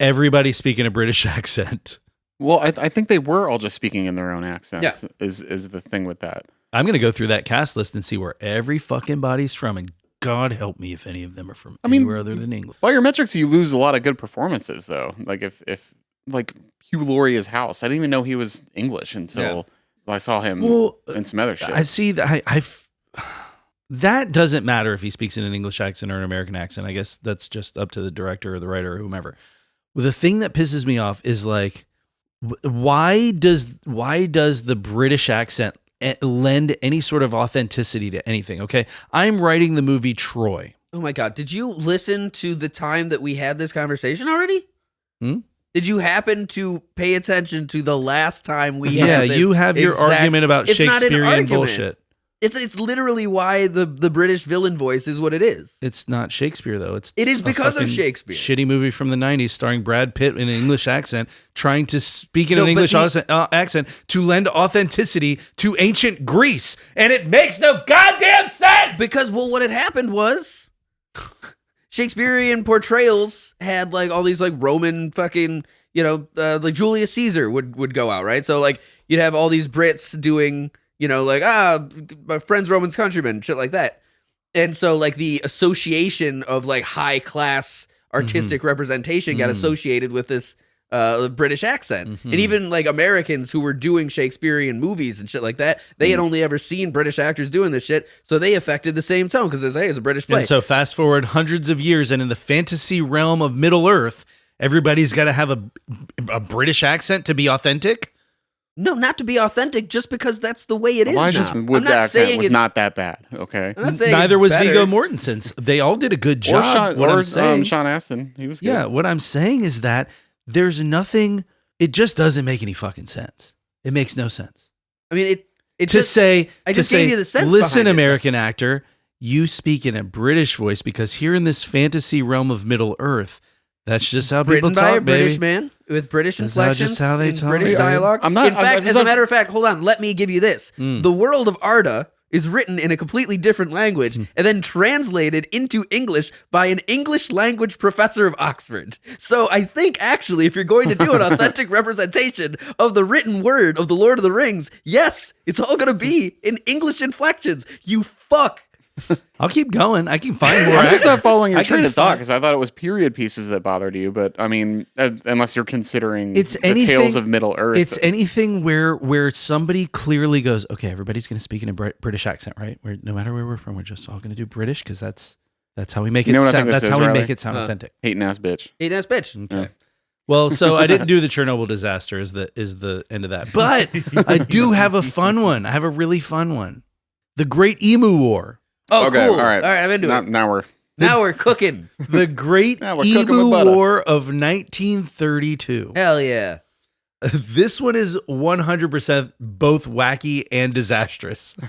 everybody speaking a British accent. Well, I think they were all just speaking in their own accents. Yeah. Is the thing with that. I'm going to go through that cast list and see where every fucking body's from, and God help me if any of them are from anywhere other than England. By your metrics, you lose a lot of good performances, though. Like if like Hugh Laurier's House, I didn't even know he was English until I saw him in some other shit. I see that. That doesn't matter if he speaks in an English accent or an American accent. I guess that's just up to the director or the writer or whomever. Well, the thing that pisses me off is like, why does the British accent lend any sort of authenticity to anything? Okay, I'm writing the movie Troy. Oh my God. Did you listen to the time that we had this conversation already? Hmm? Did you happen to pay attention to the last time we Yeah, had this you have your exact- argument about It's not an Shakespearean argument. bullshit. It's literally why the British villain voice is what it is. It's not Shakespeare though. It is a because of fucking Shakespeare. Shitty movie from the 90s starring Brad Pitt in an English accent, trying to speak in No, an but English accent to lend authenticity to ancient Greece, and it makes no goddamn sense. Because what had happened was Shakespearean portrayals had like all these like Roman fucking, like Julius Caesar would go out, right? So like you'd have all these Brits doing, like, my friend's Roman's countryman, shit like that. And so like the association of like high class artistic representation got associated with this British accent. And even like Americans who were doing Shakespearean movies and shit like that, they had only ever seen British actors doing this shit, so they affected the same tone because it's a British play. And so fast forward hundreds of years, and in the fantasy realm of Middle Earth, everybody's got to have a British accent to be authentic. No, not to be authentic, just because that's the way it is. Elijah now. Wood's accent was not that bad. Okay. Neither was Viggo Mortensen's. They all did a good job. Sean Astin, he was good. Yeah, what I'm saying is that there's nothing. It just doesn't make any fucking sense. It makes no sense. I mean, I just gave you the sense. Listen, American actor, you speak in a British voice because here in this fantasy realm of Middle Earth, that's just how people talk, by a baby. British man with British inflections, just how they talk. British dialogue. In fact, as a matter of fact, hold on, let me give you this. The world of Arda is written in a completely different language and then translated into English by an English language professor of Oxford. So I think actually, if you're going to do an authentic representation of the written word of the Lord of the Rings, yes, it's all going to be in English inflections. You fuck. I'll keep going. I can find more. I'm just not following your train of thought because I thought it was period pieces that bothered you. But I mean, unless you're considering the tales of Middle Earth, it's anything where somebody clearly goes, okay, everybody's going to speak in a British accent, right? No matter where we're from, we're just all going to do British because that's how we make it sound. That's how we make it sound authentic. Hating ass bitch. Hating ass bitch. Okay. Yeah. Well, so I didn't do the Chernobyl disaster is the end of that, but I do have a fun one. I have a really fun one. The Great Emu War. Oh, okay, cool. All right, I'm into it. Now we're cooking. The Great Emu War of 1932. Hell yeah. This one is 100% both wacky and disastrous. So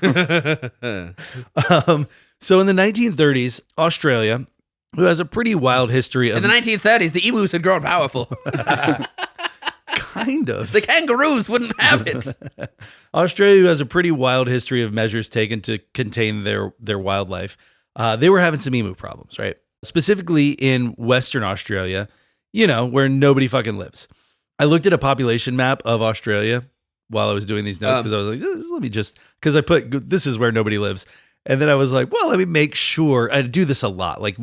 in the 1930s, Australia, who has a pretty wild history of... In the 1930s, the emus had grown powerful. Kind of. The kangaroos wouldn't have it. Australia has a pretty wild history of measures taken to contain their wildlife. They were having some emu problems, right? Specifically in Western Australia, where nobody fucking lives. I looked at a population map of Australia while I was doing these notes because I was like, let me just, because I put, this is where nobody lives. And then I was like, well, let me make sure. I do this a lot. Like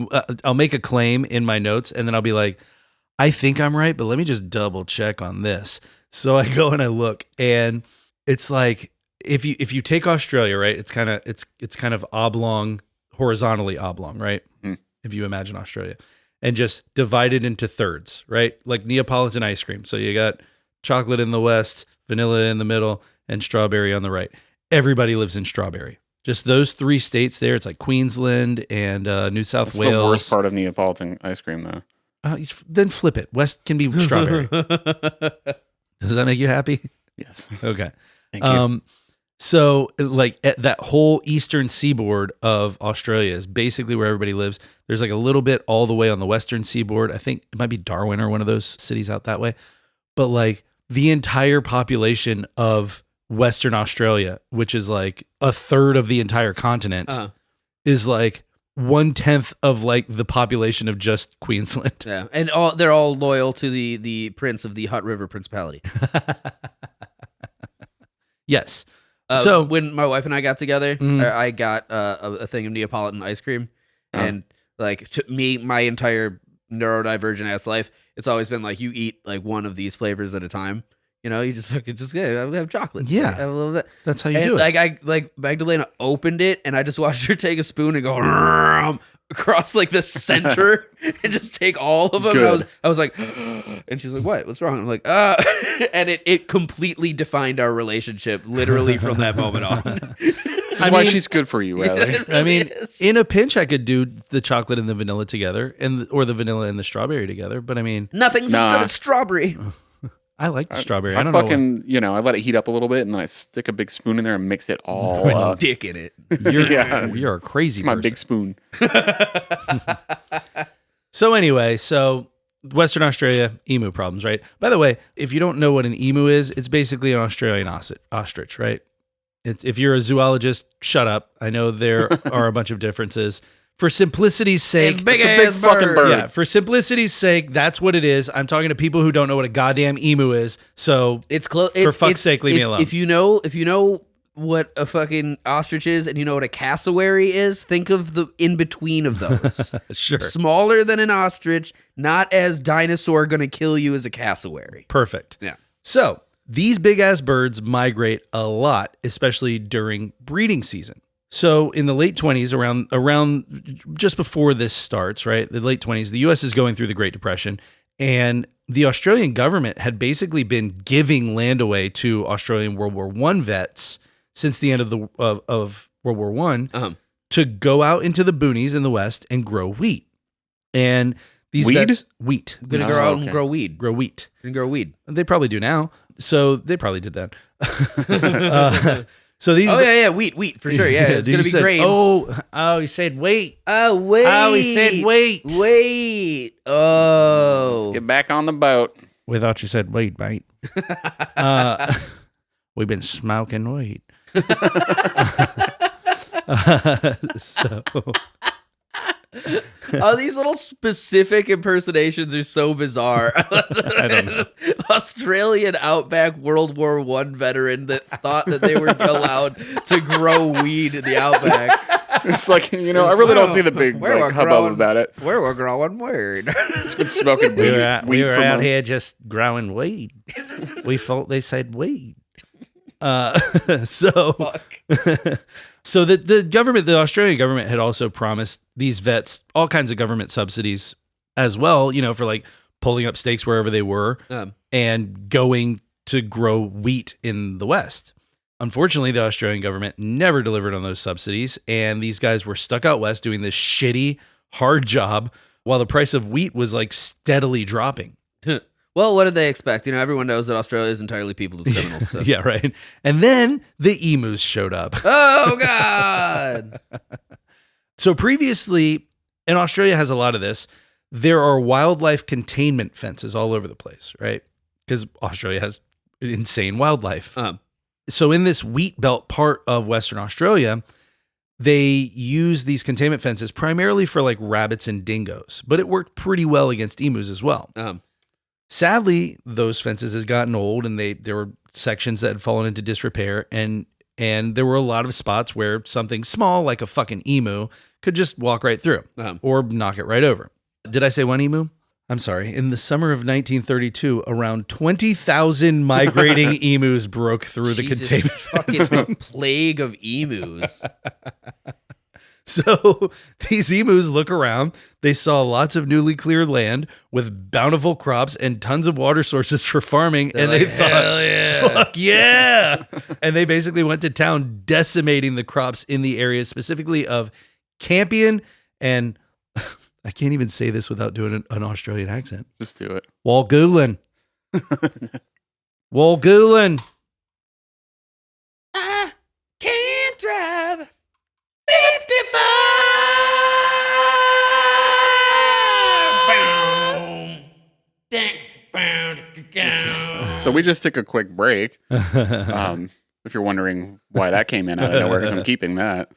I'll make a claim in my notes and then I'll be like, I think I'm right, but let me just double check on this. So I go and I look, and it's like if you take Australia, right? It's kind of oblong, horizontally oblong, right? If you imagine Australia, and just divide it into thirds, right? Like Neapolitan ice cream. So you got chocolate in the west, vanilla in the middle, and strawberry on the right. Everybody lives in strawberry. Just those three states there. It's like Queensland and New South Wales. That's the worst part of Neapolitan ice cream, though. Then flip it. West can be strawberry. Does that make you happy? Yes. Okay. Thank you. So like at that whole eastern seaboard of Australia is basically where everybody lives. There's like a little bit all the way on the western seaboard. I think it might be Darwin or one of those cities out that way. But like the entire population of Western Australia, which is like a third of the entire continent, is like 1/10 of like the population of just Queensland. Yeah, and they're all loyal to the prince of the Hutt River Principality. Yes. So when my wife and I got together, I got a thing of Neapolitan ice cream, and like to me, my entire neurodivergent ass life, it's always been like you eat like one of these flavors at a time. You just fucking have chocolate. Yeah, have a little bit. That's how you do it. Like Magdalena opened it, and I just watched her take a spoon and go across like the center and just take all of them. Good. I was like, and she's like, "What? What's wrong?" I'm like, and it completely defined our relationship, literally from that moment on. This is why she's good for you, Allie. Really I mean, is. in a pinch, I could do the chocolate and the vanilla together, or the vanilla and the strawberry together. But I mean, Nothing's as good as strawberry. I like the strawberry. I I don't know. fucking, I let it heat up a little bit, and then I stick a big spoon in there and mix it all Put up. dick in it. You're a crazy It's my person. big spoon. So anyway, Western Australia, emu problems, right? By the way, if you don't know what an emu is, it's basically an Australian ostrich, right? If you're a zoologist, shut up. I know there are a bunch of differences. for simplicity's sake, It's big It's a big ass fucking bird. yeah, for simplicity's sake, that's what it is. I'm talking to people who don't know what a goddamn emu is. So It's close. For fuck's sake, leave me alone. If you know what a fucking ostrich is, and you know what a cassowary is, think of the in between of those. sure. Smaller than an ostrich, not as dinosaur gonna kill you as a cassowary. Perfect. Yeah. So these big ass birds migrate a lot, especially during breeding season. So in the late 20s, around just before this starts, right? The late 20s, the US is going through the Great Depression, and the Australian government had basically been giving land away to Australian World War I vets since the end of World War I to go out into the boonies in the West and grow wheat. And these vets, wheat. I'm gonna No, go out okay. and grow weed. Grow wheat. Gonna grow weed. They probably do now. So they probably did that. So these. Oh yeah, wheat for sure. Yeah, it's Dude, gonna you be said, grains. Oh, he said wait. Oh wait. Oh, he said wait. Wait. Oh. Get back on the boat. We thought you said wait, mate. We've been smoking weed. So Oh, these little specific impersonations are so bizarre. I don't know. Australian outback World War I veteran that thought that they were allowed to grow weed in the outback. It's like, I really don't see the big Where we're hubbub growing- about it. Where we're growing weed. It's been smoking weed, we were for out months. here just growing weed. We thought they said weed. So the government, the Australian government, had also promised these vets all kinds of government subsidies as well, for like pulling up stakes wherever they were and going to grow wheat in the West. Unfortunately, the Australian government never delivered on those subsidies, and these guys were stuck out west doing this shitty, hard job while the price of wheat was like steadily dropping. Well, what did they expect? Everyone knows that Australia is entirely people with criminals. So. Yeah, right. And then the emus showed up. Oh, God. So previously, and Australia has a lot of this, there are wildlife containment fences all over the place, right? Because Australia has insane wildlife. So in this wheat belt part of Western Australia, they use these containment fences primarily for like rabbits and dingoes, but it worked pretty well against emus as well. Sadly, those fences has gotten old, and there were sections that had fallen into disrepair, and there were a lot of spots where something small like a fucking emu could just walk right through or knock it right over. Did I say one emu? I'm sorry. In the summer of 1932, around 20,000 migrating emus broke through the Jesus, containment fence. fucking plague of emus. So these emus look around. They saw lots of newly cleared land with bountiful crops and tons of water sources for farming. They're and like, they thought, "Hell yeah." fuck yeah. And they basically went to town decimating the crops in the areas specifically of Campion and I can't even say this without doing an Australian accent. Just do it. Walgoolan. Walgoolan. I can't drive 55. So we just took a quick break. If you're wondering why that came in out of nowhere, because I'm keeping that.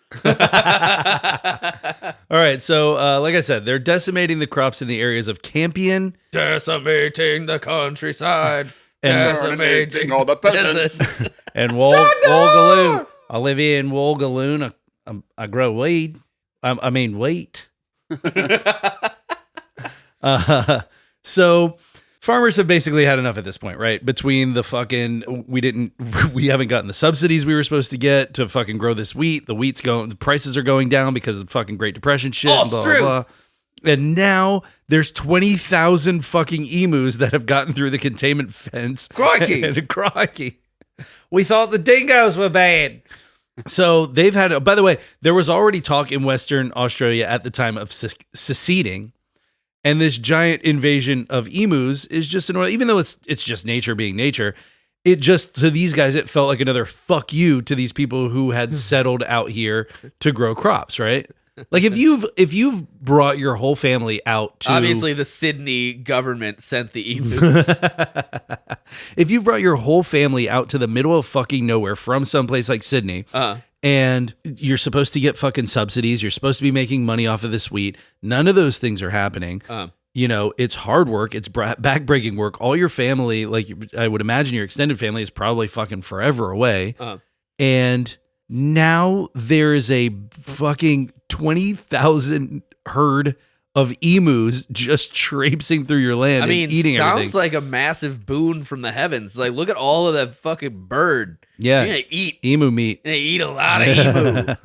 All right. So, like I said, they're decimating the crops in the areas of Campion. Decimating the countryside. And Decimating all the peasants. And Walgaloon. I live here in Walgaloon. I grow weed. I mean, wheat. So farmers have basically had enough at this point, right? Between the fucking, we haven't gotten the subsidies we were supposed to get to fucking grow this wheat. The prices are going down because of the fucking Great Depression shit. Oh, And blah, blah, blah. And now there's 20,000 fucking emus that have gotten through the containment fence. Crikey. And crikey. We thought the dingoes were bad. So they've had, by the way, there was already talk in Western Australia at the time of seceding. And this giant invasion of emus is just, even though it's just nature being nature, it just, to these guys, it felt like another fuck you to these people who had settled out here to grow crops, right? Like if you've brought your whole family out to, Obviously, the Sydney government sent the emus. if you've brought your whole family out to the middle of fucking nowhere from someplace like Sydney, And you're supposed to get fucking subsidies. You're supposed to be making money off of this wheat. None of those things are happening. It's hard work. It's backbreaking work. All your family, like I would imagine your extended family is probably fucking forever away. And now there is a fucking 20,000 herd of emus just traipsing through your land and eating sounds everything. like a massive boon from the heavens. Like, look at all of that fucking bird. Yeah. You're gonna eat emu meat. They eat a lot of emu.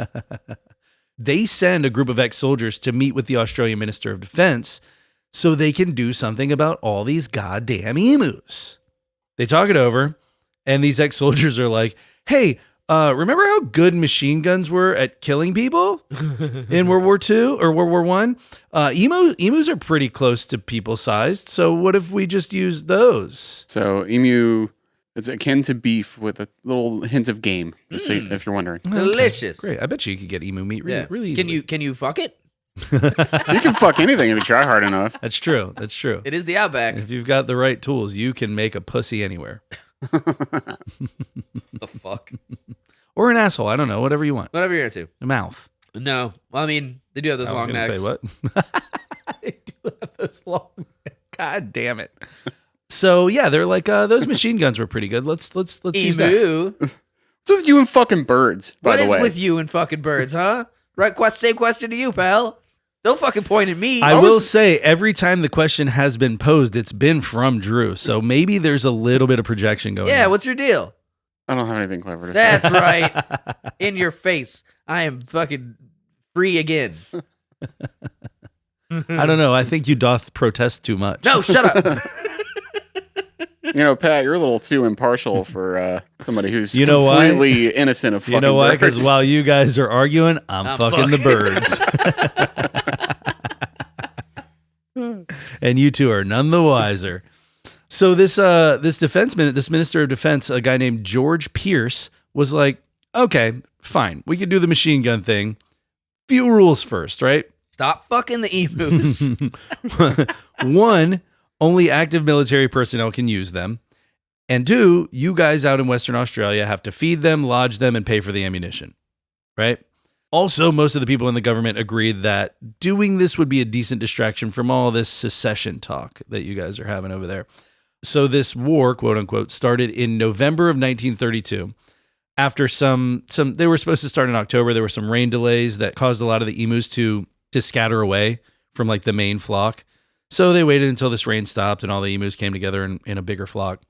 They send a group of ex-soldiers to meet with the Australian Minister of Defense so they can do something about all these goddamn emus. They talk it over, and these ex-soldiers are like, hey, remember how good machine guns were at killing people in World War II or World War I? Emus are pretty close to people-sized, so what if we just use those? So emu, it's akin to beef with a little hint of game, just so if you're wondering. Delicious. Great. I bet you could get emu meat really easily. Can you fuck it? You can fuck anything if you try hard enough. That's true. It is the Outback. If you've got the right tools, you can make a pussy anywhere. The fuck? Or an asshole. I don't know. Whatever you want. Whatever you're into. A mouth. No. Well, I mean, they do have those long necks. Say what? They do have those long. God damn it. So yeah, they're like those machine guns were pretty good. Let's use that. Emu. What's with you and fucking birds, by the way? What is with you and fucking birds, huh? Right, same question to you, pal. Don't fucking point at me. I will say, every time the question has been posed, it's been from Drew. So maybe there's a little bit of projection going on. Yeah, what's your deal? I don't have anything clever to say. That's right. In your face. I am fucking free again. I don't know. I think you doth protest too much. No, shut up. Pat, you're a little too impartial for somebody who's completely innocent of fucking birds. You know why? Because while you guys are arguing, I'm fucking the birds. And you two are none the wiser. So this minister of defense, a guy named George Pierce, was like, okay, fine. We could do the machine gun thing. Few rules first, right? Stop fucking the emus. One, only active military personnel can use them. And two, you guys out in Western Australia have to feed them, lodge them, and pay for the ammunition, right? Also, most of the people in the government agreed that doing this would be a decent distraction from all this secession talk that you guys are having over there. So this war, quote unquote, started in November of 1932. After they were supposed to start in October. There were some rain delays that caused a lot of the emus to scatter away from like the main flock. So they waited until this rain stopped and all the emus came together in a bigger flock.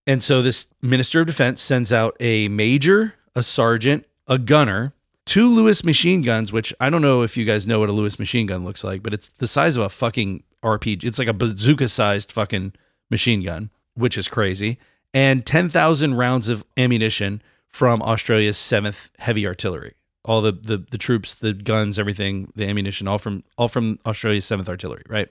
And so this minister of defense sends out a major, a sergeant, a gunner, 2 Lewis machine guns, which I don't know if you guys know what a Lewis machine gun looks like, but it's the size of a fucking RPG. It's like a bazooka-sized fucking machine gun, which is crazy. And 10,000 rounds of ammunition from Australia's 7th Heavy Artillery. All the troops, the guns, everything, the ammunition, all from Australia's 7th Artillery, right?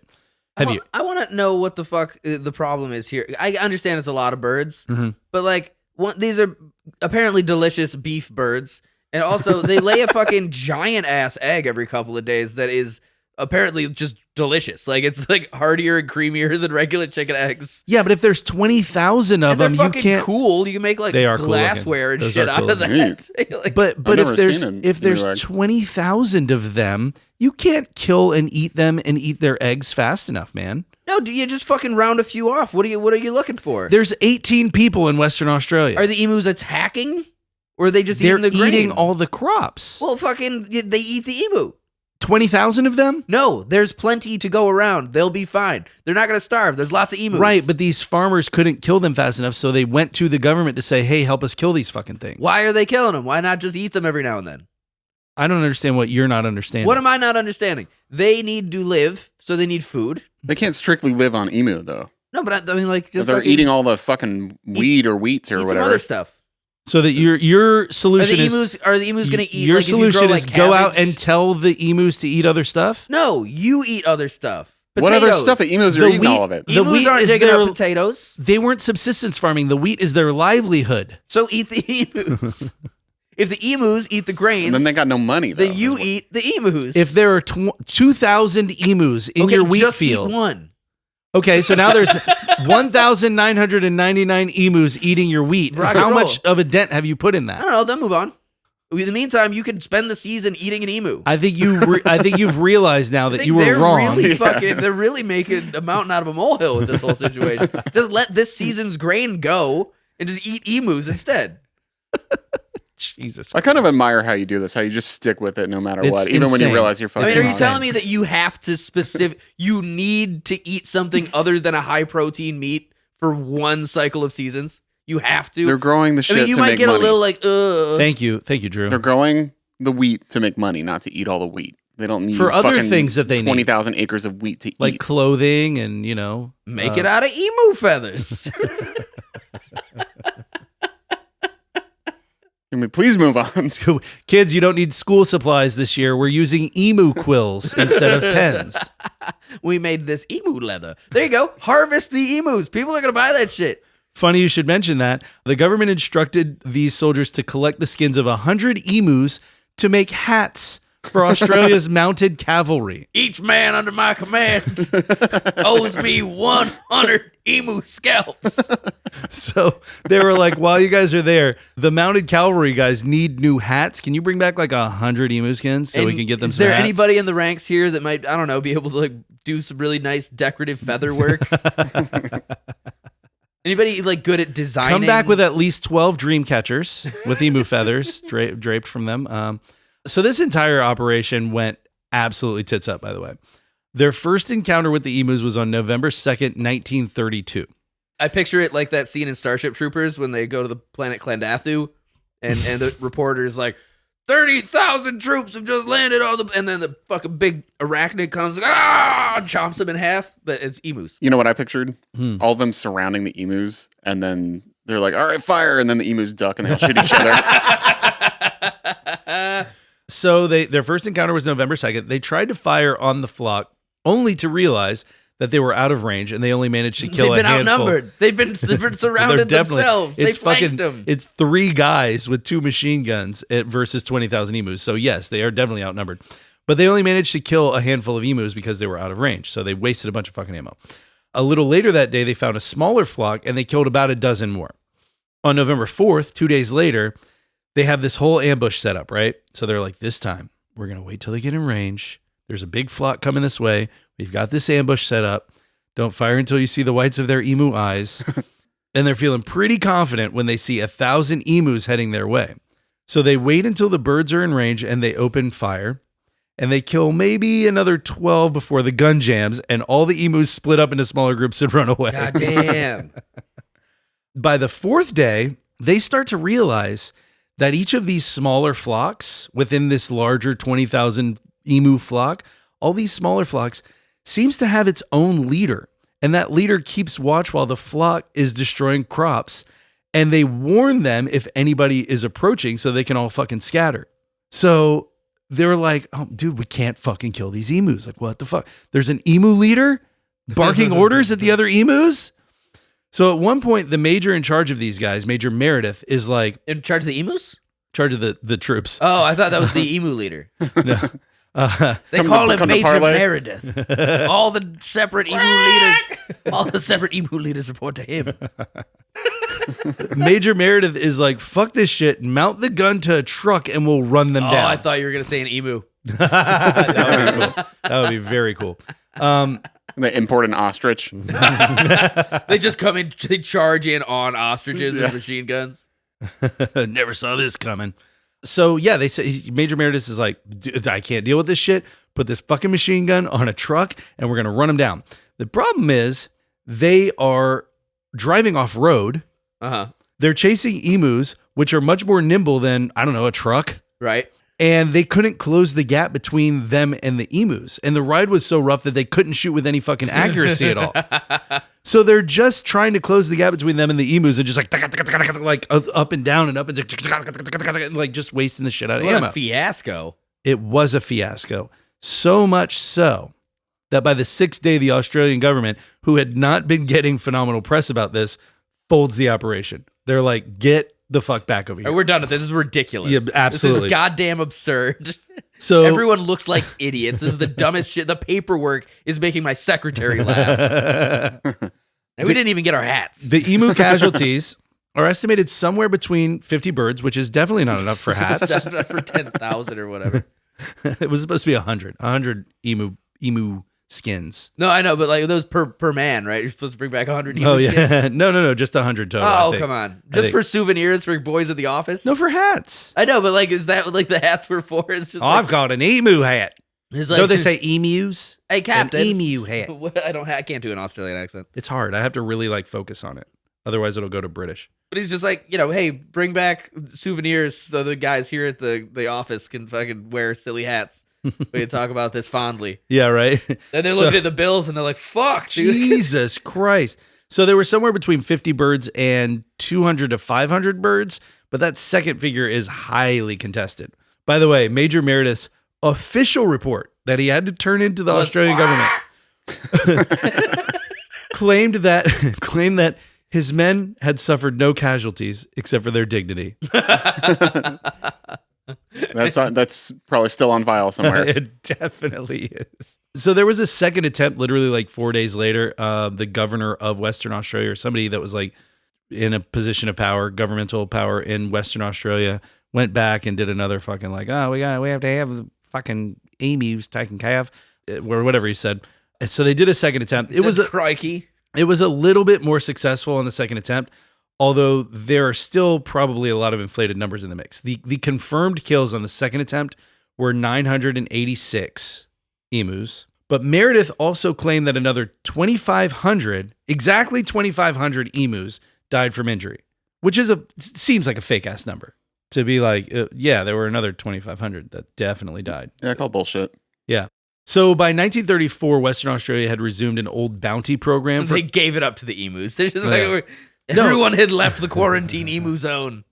I want to know what the fuck the problem is here. I understand it's a lot of birds, but like these are apparently delicious beef birds. And also, they lay a fucking giant ass egg every couple of days that is apparently just delicious. Like, it's like heartier and creamier than regular chicken eggs. Yeah, but if there's 20,000 of them, you can't. Cool. You can make like glassware and shit out of that. Like, but if there's 20,000 of them, you can't kill and eat them and eat their eggs fast enough, man. No, do you just fucking round a few off? What are you looking for? There's 18 people in Western Australia. Are the emus attacking? Or are they just eating the grain? They're eating all the crops. Well, fucking, they eat the emu. 20,000 of them? No, there's plenty to go around. They'll be fine. They're not going to starve. There's lots of emus. Right, but these farmers couldn't kill them fast enough, so they went to the government to say, hey, help us kill these fucking things. Why are they killing them? Why not just eat them every now and then? I don't understand what you're not understanding. What am I not understanding? They need to live, so they need food. They can't strictly live on emu, though. No, but I mean, like, just if they're eating all the fucking weed or wheat or whatever. Some other stuff. So that your solution are the emus going to eat? Your like, solution is go out cabbage? and tell the emus to eat other stuff? No, you eat other stuff. What other stuff? The emus are eating all of it. Emus aren't digging up potatoes. They weren't subsistence farming. The wheat is their livelihood. So eat the emus. If the emus eat the grains, then they got no money. Though, then you eat the emus. If there are 2,000 emus in your wheat just field, eat one. Okay, so now there's 1,999 emus eating your wheat. How much of a dent have you put in that? I don't know. Then move on. In the meantime, you can spend the season eating an emu. I think you've realized now that you were they're wrong. Really they're really making a mountain out of a molehill with this whole situation. Just let this season's grain go and just eat emus instead. Jesus. I kind of admire how you do this, how you just stick with it no matter It's what, even when you insane. realize you're fucking I mean, are you wrong. telling me that you have to you need to eat something other than a high protein meat for one cycle of seasons? You have to. They're growing the I shit mean, you to might make get money. a little like, Thank you, Drew. They're growing the wheat to make money, not to eat all the wheat. They don't need For other fucking things that they need. 20,000 acres of wheat to Like eat. clothing and, make it out of emu feathers. I mean, please move on. Kids, you don't need school supplies this year. We're using emu quills instead of pens. We made this emu leather. There you go. Harvest the emus. People are going to buy that shit. Funny you should mention that. The government instructed these soldiers to collect the skins of 100 emus to make hats for Australia's mounted cavalry. Each man under my command owes me 100 emu scalps. So they were like, while you guys are there, the mounted cavalry guys need new hats. Can you bring back like 100 emu skins so we And can get them is some there hats? anybody in the ranks here that might, I don't know, be able to like do some really nice decorative feather work? Anybody like good at designing? Come back with at least 12 dream catchers with emu feathers draped from them. So this entire operation went absolutely tits up, by the way. Their first encounter with the emus was on November 2nd, 1932. I picture it like that scene in Starship Troopers when they go to the planet Klandathu and the reporter's like, 30,000 troops have just landed on the... And then the fucking big arachnid comes, chomps them in half, but it's emus. You know what I pictured? All of them surrounding the emus, and then they're like, all right, fire, and then the emus duck, and they'll shoot each other. So their first encounter was November 2nd. They tried to fire on the flock only to realize that they were out of range and they only managed to kill They've been a handful. outnumbered. They've been surrounded themselves. They flanked them. It's 3 guys with 2 machine guns versus 20,000 emus. So yes, they are definitely outnumbered. But they only managed to kill a handful of emus because they were out of range. So they wasted a bunch of fucking ammo. A little later that day, they found a smaller flock and they killed about a dozen more. On November 4th, 2 days later, they have this whole ambush set up, right? So they're like, this time, we're going to wait till they get in range. There's a big flock coming this way. We've got this ambush set up. Don't fire until you see the whites of their emu eyes. And they're feeling pretty confident when they see 1,000 emus heading their way. So they wait until the birds are in range and they open fire. And they kill maybe another 12 before the gun jams. And all the emus split up into smaller groups and run away. God damn. By the 4th day, they start to realize that each of these smaller flocks within this larger 20,000 emu flock, all these smaller flocks, seems to have its own leader. And that leader keeps watch while the flock is destroying crops. And they warn them if anybody is approaching so they can all fucking scatter. So they were like, oh, dude, we can't fucking kill these emus. Like, what the fuck? There's an emu leader barking orders at the other emus? So at one point, the major in charge of these guys, Major Meredith, is like... In charge of the emus? Charge of the troops. Oh, I thought that was the emu leader. No. They call him come to Major parlay. Meredith. All the separate emu leaders report to him. Major Meredith is like, fuck this shit, mount the gun to a truck and we'll run them Oh, down. I thought you were going to say an emu. That would be cool. That would be very cool. They import an ostrich. They just come in, they charge in on ostriches with machine guns. Never saw this coming. So yeah, they say Major Meredith is like, dude, I can't deal with this shit. Put this fucking machine gun on a truck and we're going to run them down. The problem is they are driving off road. Uh-huh. They're chasing emus, which are much more nimble than, I don't know, a truck. Right. And they couldn't close the gap between them and the emus. And the ride was so rough that they couldn't shoot with any fucking accuracy at all. So they're just trying to close the gap between them and the emus and just like up and down and up and like just wasting the shit out of What ammo. a fiasco. It was a fiasco. So much so that by the 6th day, the Australian government, who had not been getting phenomenal press about this, folds the operation. They're like, get the fuck back over here. We're done with this. This is ridiculous. Yeah, absolutely. This is goddamn absurd. So everyone looks like idiots. This is the dumbest shit. The paperwork is making my secretary laugh. And we didn't even get our hats. The emu casualties are estimated somewhere between 50 birds, which is definitely not enough for hats. That's not for 10,000 or whatever. It was supposed to be 100 emu skins. No, I know, but like those per man, right? You're supposed to bring back 100 emu Oh yeah, skins? no, just 100 total. I Oh, think. come on. Just for souvenirs for boys at the office? No, for hats. I know, but like, is that what like the hats were for? It's just I've got an emu hat. It's like, Don't they say emus? hey, Captain. An emu hat. I can't do an Australian accent. It's hard. I have to really like focus on it. Otherwise, it'll go to British. But he's just like, hey, bring back souvenirs so the guys here at the office can fucking wear silly hats. We can talk about this fondly. Yeah, right. Then they're looking at the bills and they're like, fuck, dude. Jesus Christ. So there were somewhere between 50 birds and 200 to 500 birds, but that second figure is highly contested. By the way, Major Meredith's official report that he had to turn into the Australian government claimed that his men had suffered no casualties except for their dignity. That's probably still on file somewhere. It definitely is. So there was a second attempt literally like 4 days later. The governor of Western Australia, or somebody that was like in a position of power, governmental power in Western Australia, went back and did another fucking like, we have to have the fucking emus taken care of, or whatever he said. And so they did a second attempt. It was crikey. It was a little bit more successful on the second attempt, although there are still probably a lot of inflated numbers in the mix. The confirmed kills on the second attempt were 986 emus, but Meredith also claimed that another 2,500, exactly 2,500 emus died from injury, which seems like a fake ass number to be like, there were another 2,500 that definitely died. Yeah, I call bullshit. Yeah. So by 1934, Western Australia had resumed an old bounty program. They gave it up to the emus. They're just everyone had left the quarantine emu zone.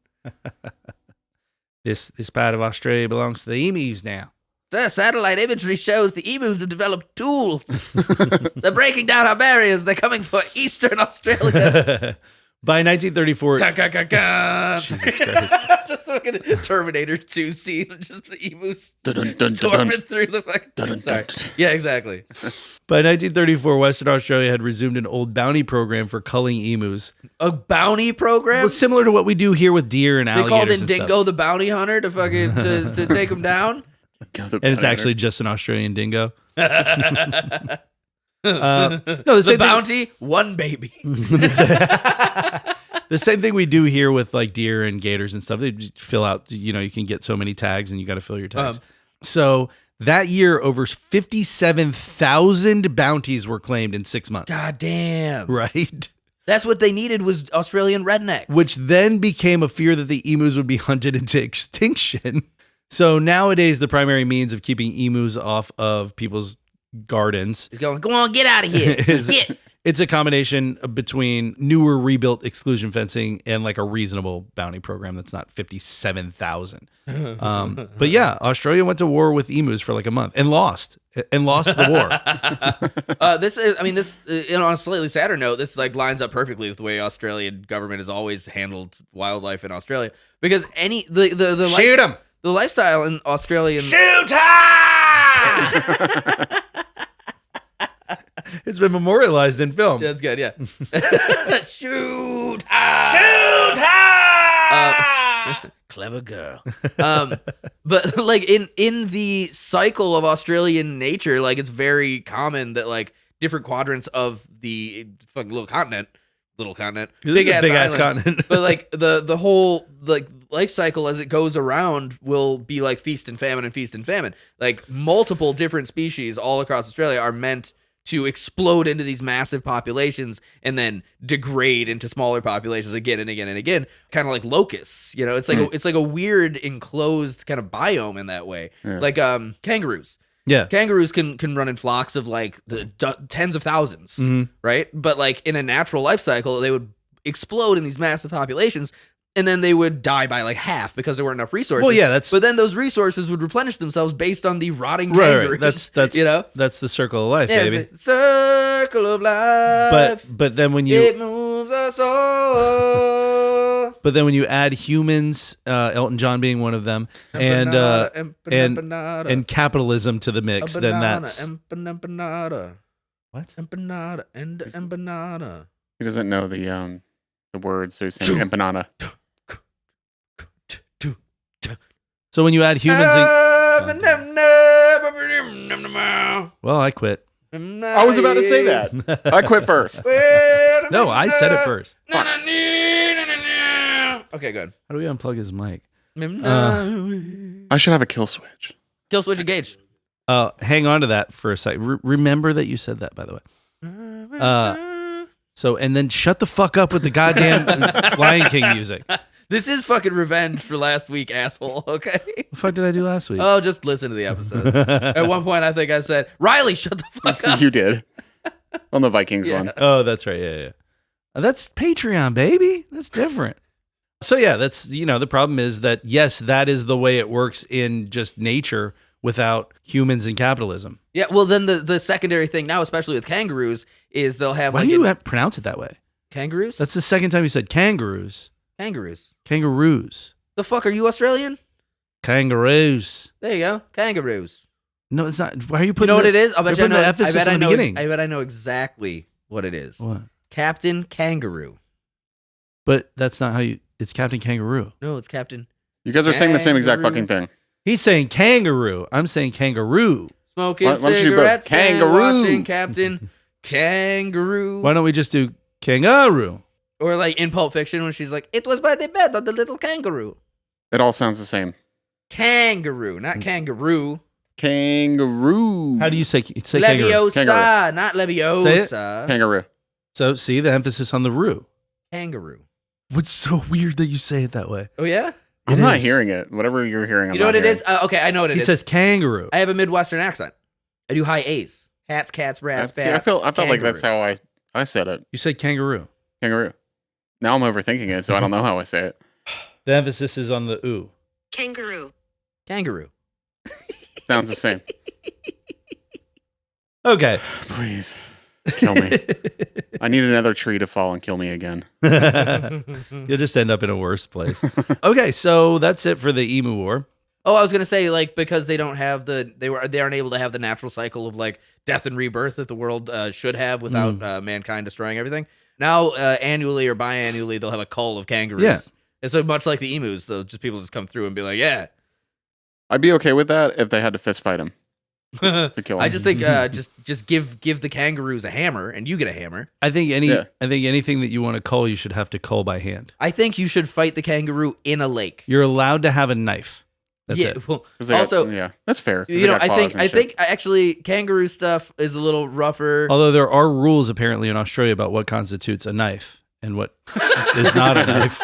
This part of Australia belongs to the emus now. Sir, satellite imagery shows the emus have developed tools. They're breaking down our barriers. They're coming for Eastern Australia. By 1934, Jesus Christ. Just fucking Terminator 2 scene, just the emus storming through the fucking... Sorry. Yeah, exactly. By 1934, Western Australia had resumed an old bounty program for culling emus. A bounty program? Well, similar to what we do here with deer and alligators. They called in and Dingo stuff. the bounty hunter to fucking to take him down? And it's actually just an Australian dingo. No, the bounty, one baby. The same thing we do here with like deer and gators and stuff. They just fill out, you can get so many tags and you got to fill your tags. So that year, over 57,000 bounties were claimed in 6 months. God damn. Right? That's what they needed was Australian rednecks. Which then became a fear that the emus would be hunted into extinction. So nowadays, the primary means of keeping emus off of people's gardens. He's going, go on, get out of here. It's a combination between newer rebuilt exclusion fencing and like a reasonable bounty program that's not 57,000. But yeah, Australia went to war with emus for like a month and lost the war. This on a slightly sadder note, this like lines up perfectly with the way Australian government has always handled wildlife in Australia, because Shoot 'em! The lifestyle in Australian Shoot her! It's been memorialized in film. That's good, yeah. Shoot! Shoot her! Clever girl. But like in the cycle of Australian nature, like it's very common that like different quadrants of the fucking little continent, big ass continent. But like the whole like life cycle as it goes around will be like feast and famine. Like multiple different species all across Australia are meant to explode into these massive populations and then degrade into smaller populations again and again and again, kind of like locusts. It's like it's like a weird enclosed kind of biome in that way. Yeah. Like kangaroos. Yeah, kangaroos can run in flocks of like the tens of thousands, right? But like in a natural life cycle, they would explode in these massive populations. And then they would die by like half because there weren't enough resources. Well, yeah, but then those resources would replenish themselves based on the rotting kangaroos. Right. That's the circle of life, baby. It's a circle of life. But then when it moves us all. But then when you add humans, Elton John being one of them, and capitalism to the mix, then that's empanada. What? Empanada and empanada. He doesn't know the the words. So he's saying empanada. So when you add humans well, I quit. I was about to say that. I quit first. No, I said it first. Okay, good. How do we unplug his mic? I should have a kill switch. Kill switch engaged. Hang on to that for a sec. Remember that you said that, by the way. So, and then shut the fuck up with the goddamn Lion King music. This is fucking revenge for last week, asshole, okay? What the fuck did I do last week? Oh, just listen to the episodes. At one point, I think I said, Riley, shut the fuck up. You did. On the Vikings one. Oh, that's right. Yeah. That's Patreon, baby. That's different. So yeah, that's, the problem is that, yes, that is the way it works in just nature without humans and capitalism. Yeah, well, then the secondary thing now, especially with kangaroos, is they'll have Why do you pronounce it that way? Kangaroos? That's the second time you said kangaroos. Kangaroos. Kangaroos. The fuck, are you Australian? Kangaroos. There you go. Kangaroos. No, it's not. Why are you putting You know what it is? I'll bet you I know. the emphasis in the beginning. I bet I know exactly what it is. What? Captain Kangaroo. But that's not how you... It's Captain Kangaroo. No, it's Captain. You guys are saying the same exact fucking thing. He's saying kangaroo. I'm saying kangaroo. Smoking Why don't you both? cigarettes and Kangaroo. watching Captain Kangaroo. Why don't we just do kangaroo? Or like in Pulp Fiction when she's like, it was by the bed of the little kangaroo. It all sounds the same. Kangaroo, not kangaroo. Kangaroo. How do you say kangaroo? Leviosa, Kangaroo. not Leviosa. Kangaroo. So, see, the emphasis on the roo. Kangaroo. What's so weird that you say it that way? Oh, yeah? I'm It not is. hearing it. Whatever you're hearing, I'm You know not what it hearing. is? Okay, I know what it He is. says kangaroo. I have a Midwestern accent. I do high A's. Hats, cats, rats, See, I bats. felt like kangaroo. that's how I said it. You said kangaroo. Kangaroo. Now I'm overthinking it, so I don't know how I say it. The emphasis is on the ooh. Kangaroo. Kangaroo. Sounds the same. Okay. Please kill me. I need another tree to fall and kill me again. You'll just end up in a worse place. Okay, so that's it for the Emu War. Oh, I was gonna say, like, because they don't have they aren't able to have the natural cycle of like death and rebirth that the world should have without mankind destroying everything. Now, annually or biannually, they'll have a cull of kangaroos. Yeah. And so much like the emus, people just come through and be like, yeah. I'd be okay with that if they had to fist fight him to kill him. I just think just give the kangaroos a hammer and you get a hammer. I think Yeah. anything that you want to cull, you should have to cull by hand. I think you should fight the kangaroo in a lake. You're allowed to have a knife. That's it. Well, 'Cause they also, yeah, that's fair. 'cause you they know, got claws and I shit. think actually kangaroo stuff is a little rougher. Although there are rules apparently in Australia about what constitutes a knife and what is not a knife.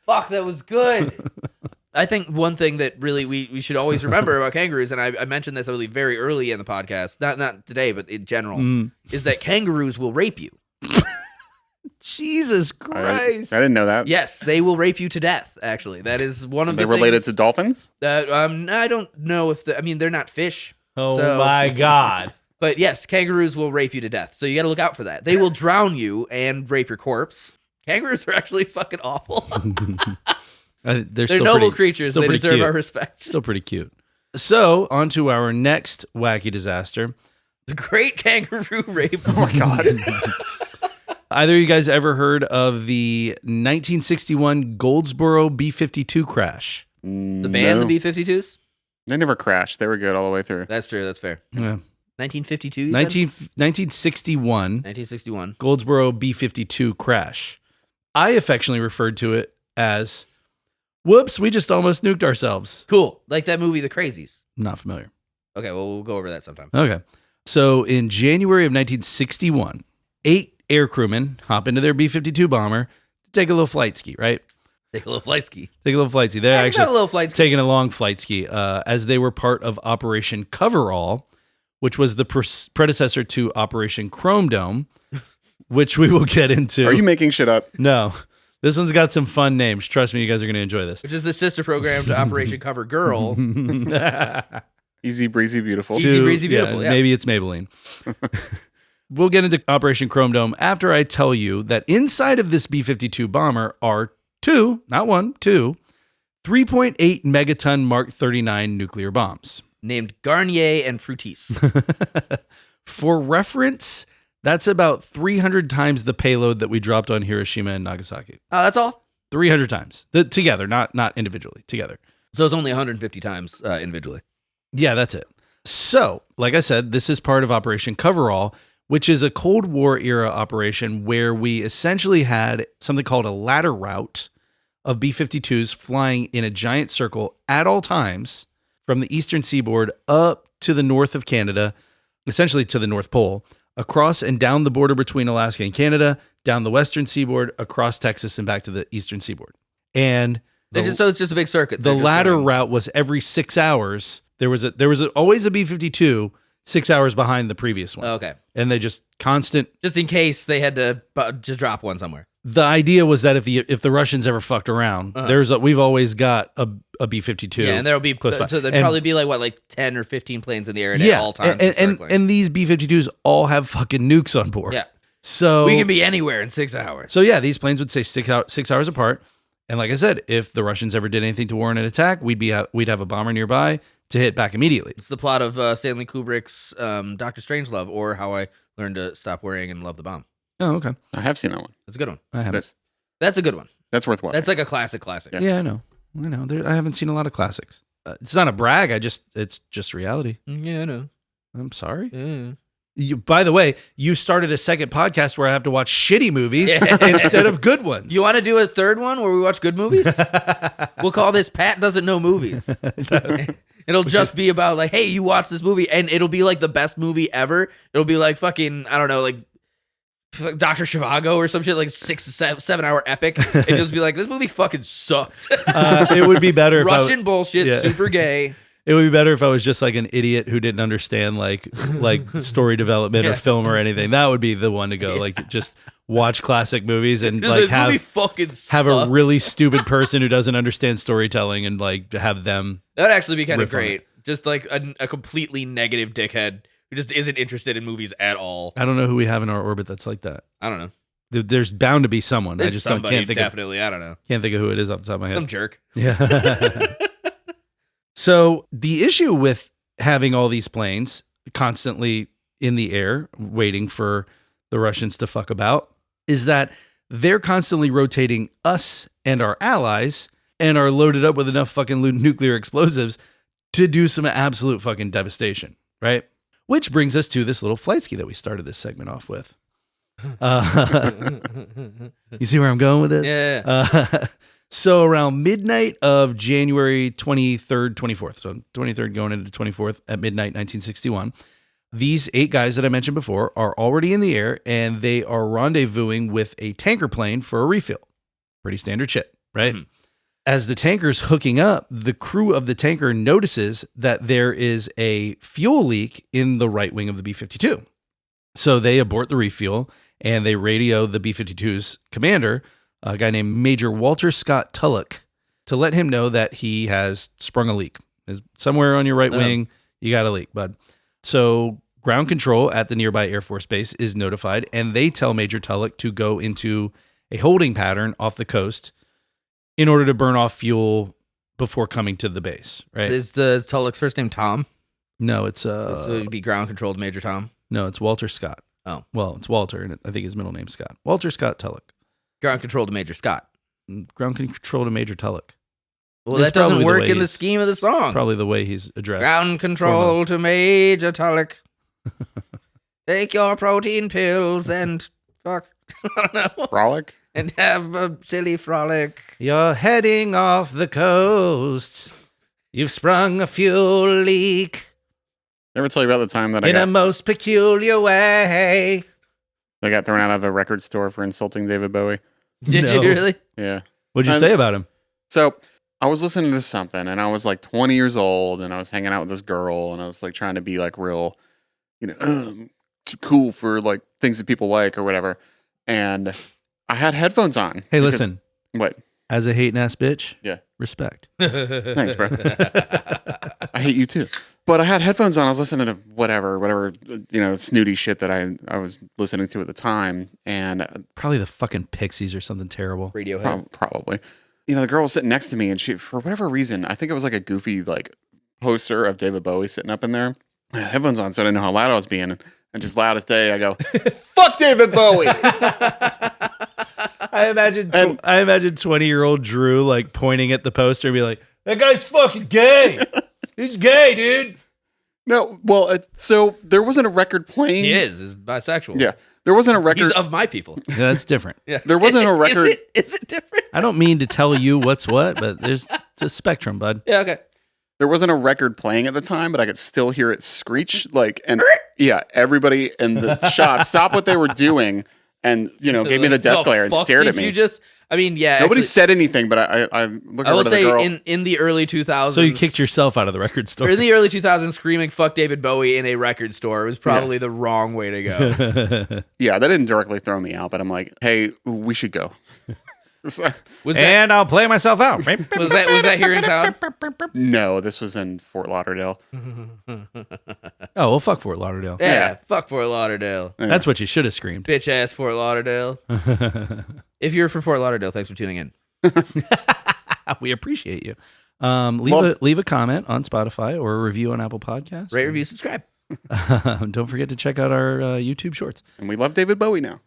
Fuck, that was good. I think one thing that really we should always remember about kangaroos, and I mentioned this, I believe, very early in the podcast, not today, but in general, is that kangaroos will rape you. Jesus I Christ. didn't know that. Yes, they will rape you to death, actually. That is one of They the related things to dolphins? that, I don't know if they're not fish. Oh So- my God. But yes, kangaroos will rape you to death. So you got to look out for that. They will drown you and rape your corpse. Kangaroos are actually fucking awful. They're They're still noble pretty, creatures. Still They pretty deserve cute. our respect. Still pretty cute. So, on to our next wacky disaster. The Great Kangaroo Rape. Oh my god. Either of you guys ever heard of the 1961 Goldsboro B-52 crash? The band, No. the B-52s? They never crashed. They were good all the way through. That's true. That's fair. Yeah. 1952? 1961 1961. Goldsboro B-52 crash. I affectionately referred to it as, whoops, we just almost nuked ourselves. Cool. Like that movie, The Crazies. Not familiar. Okay, well, we'll go over that sometime. Okay. So in January of 1961, 8 air crewmen hop into their B-52 bomber to take a little flight ski, right? Take a little flight ski. Take a little flight ski. They're Yeah, it's not a actually little flight ski. taking a long flight ski as they were part of Operation Coverall, which was the predecessor to Operation Chrome Dome, which we will get into. Are you making shit up? No. This one's got some fun names. Trust me, you guys are going to enjoy this. Which is the sister program to Operation Cover Girl. Easy breezy beautiful. Easy breezy beautiful, yeah. Maybe it's Maybelline. We'll get into Operation Chrome Dome after I tell you that inside of this B-52 bomber are two, not one, two, 3.8 megaton Mark 39 nuclear bombs. Named Garnier and Frutis. For reference, That's about 300 times the payload that we dropped on Hiroshima and Nagasaki. Oh, that's all? 300 times. Together, not individually, together. So it's only 150 times individually. Yeah, that's it. So, like I said, this is part of Operation Coverall, which is a Cold War era operation where we essentially had something called a ladder route of B-52s flying in a giant circle at all times from the eastern seaboard up to the north of Canada, essentially to the North Pole, across and down the border between Alaska and Canada, down the western seaboard, across Texas, and back to the eastern seaboard. And So it's just a big circuit. the ladder route was every 6 hours. There was always a B-52 6 hours behind the previous one. Oh, okay. And they just constant. Just in case they had to just drop one somewhere. The idea was that if the Russians ever fucked around, we've always got a B-52. Yeah, and there'll be close by. So there'd probably be like 10 or 15 planes in the air at all times. And these B-52s all have fucking nukes on board. Yeah. So we can be anywhere in 6 hours. So yeah, these planes would stay 6 hours apart. And like I said, if the Russians ever did anything to warrant an attack, we'd have a bomber nearby to hit back immediately. It's the plot of Stanley Kubrick's Dr. Strangelove, or How I Learned to Stop Worrying and Love the Bomb. Oh, okay. I have seen that one. That's a good one. I haven't. That's a good one. That's worth watching. That's like a classic. Yeah, I know. I haven't seen a lot of classics. It's not a brag. It's just reality. Yeah, I know. I'm sorry. Yeah. By the way, you started a second podcast where I have to watch shitty movies instead of good ones. You want to do a third one where we watch good movies? We'll call this Pat Doesn't Know Movies. It'll just be about like, hey, you watch this movie, and it'll be like the best movie ever. It'll be like fucking, I don't know, like Dr. Zhivago or some shit, like 7 hour epic. And just be like, this movie fucking sucked. It would be better if Russian bullshit, super gay. It would be better if I was just like an idiot who didn't understand like story development or film or anything. That would be the one to go. Like just watch classic movies and like have a really stupid person who doesn't understand storytelling and like have them. That'd actually be kind of great. Just like a completely negative dickhead who just isn't interested in movies at all. I don't know who we have in our orbit that's like that. I don't know. There's bound to be someone. There's I just somebody, can't think definitely. I don't know. Can't think of who it is off the top of my head. Some jerk. Yeah. So the issue with having all these planes constantly in the air waiting for the Russians to fuck about is that they're constantly rotating us and our allies and are loaded up with enough fucking nuclear explosives to do some absolute fucking devastation, right? Which brings us to this little flight ski that we started this segment off with. You see where I'm going with this? Yeah. So around midnight of January 23rd, 24th, so 23rd going into 24th at midnight 1961, these 8 guys that I mentioned before are already in the air and they are rendezvousing with a tanker plane for a refill. Pretty standard shit, right? Mm-hmm. As the tanker's hooking up, the crew of the tanker notices that there is a fuel leak in the right wing of the B-52. So they abort the refuel and they radio the B-52's commander, a guy named Major Walter Scott Tulloch, to let him know that he has sprung a leak. Somewhere on your right wing, you got a leak, bud. So ground control at the nearby Air Force Base is notified, and they tell Major Tulloch to go into a holding pattern off the coast in order to burn off fuel before coming to the base, right? Is Tulloch's first name Tom? No, it's... So it'd be ground controlled Major Tom? No, it's Walter Scott. Oh. Well, it's Walter, and I think his middle name's Scott. Walter Scott Tulloch. Ground control to Major Scott. Ground control to Major Tulloch. Well, that doesn't work in the scheme of the song. Probably the way he's addressed. Ground control to Major Tulloch. Take your protein pills and fuck. I don't know. Frolic? And have a silly frolic. You're heading off the coast. You've sprung a fuel leak. Ever tell you about the time that in a most peculiar way. I got thrown out of a record store for insulting David Bowie? Did you really? Yeah. What'd you say about him? So I was listening to something and I was like 20 years old and I was hanging out with this girl and I was like trying to be like real, too cool for like things that people like or whatever. And I had headphones on. Hey, listen. What? As a hating ass bitch. Yeah. Respect. Thanks, bro. I hate you too. But I had headphones on. I was listening to whatever, snooty shit that I was listening to at the time. And probably the fucking Pixies or something terrible. Radiohead. Probably. The girl was sitting next to me and she, for whatever reason, I think it was like a goofy like poster of David Bowie sitting up in there. I had headphones on, so I didn't know how loud I was being. and just loud as day, I go, "Fuck David Bowie." I imagine 20-year-old Drew like pointing at the poster and be like, "That guy's fucking gay. He's gay, dude." No, well, so there wasn't a record playing. He's bisexual. Yeah, there wasn't a record. He's of my people. Yeah, that's different. Yeah. There wasn't a record. Is it different? I don't mean to tell you what's what, but it's a spectrum, bud. Yeah, okay. There wasn't a record playing at the time, but I could still hear it screech. And yeah, everybody in the shop stopped what they were doing and, gave me the death glare and stared at me. Nobody said anything, but I looked I will over to the say girl. in the early 2000s. So you kicked yourself out of the record store. In the early 2000s, screaming "fuck David Bowie" in a record store was probably the wrong way to go. Yeah, that didn't directly throw me out, but I'm like, hey, we should go. And I'll play myself out. Was that here in town? No, this was in Fort Lauderdale. Oh, well, fuck Fort Lauderdale. Yeah, fuck Fort Lauderdale. Yeah. That's what you should have screamed. Bitch ass Fort Lauderdale. If you're from Fort Lauderdale, thanks for tuning in. We appreciate you. Leave a comment on Spotify or a review on Apple Podcasts. Rate, review, subscribe. Don't forget to check out our YouTube shorts. And we love David Bowie now.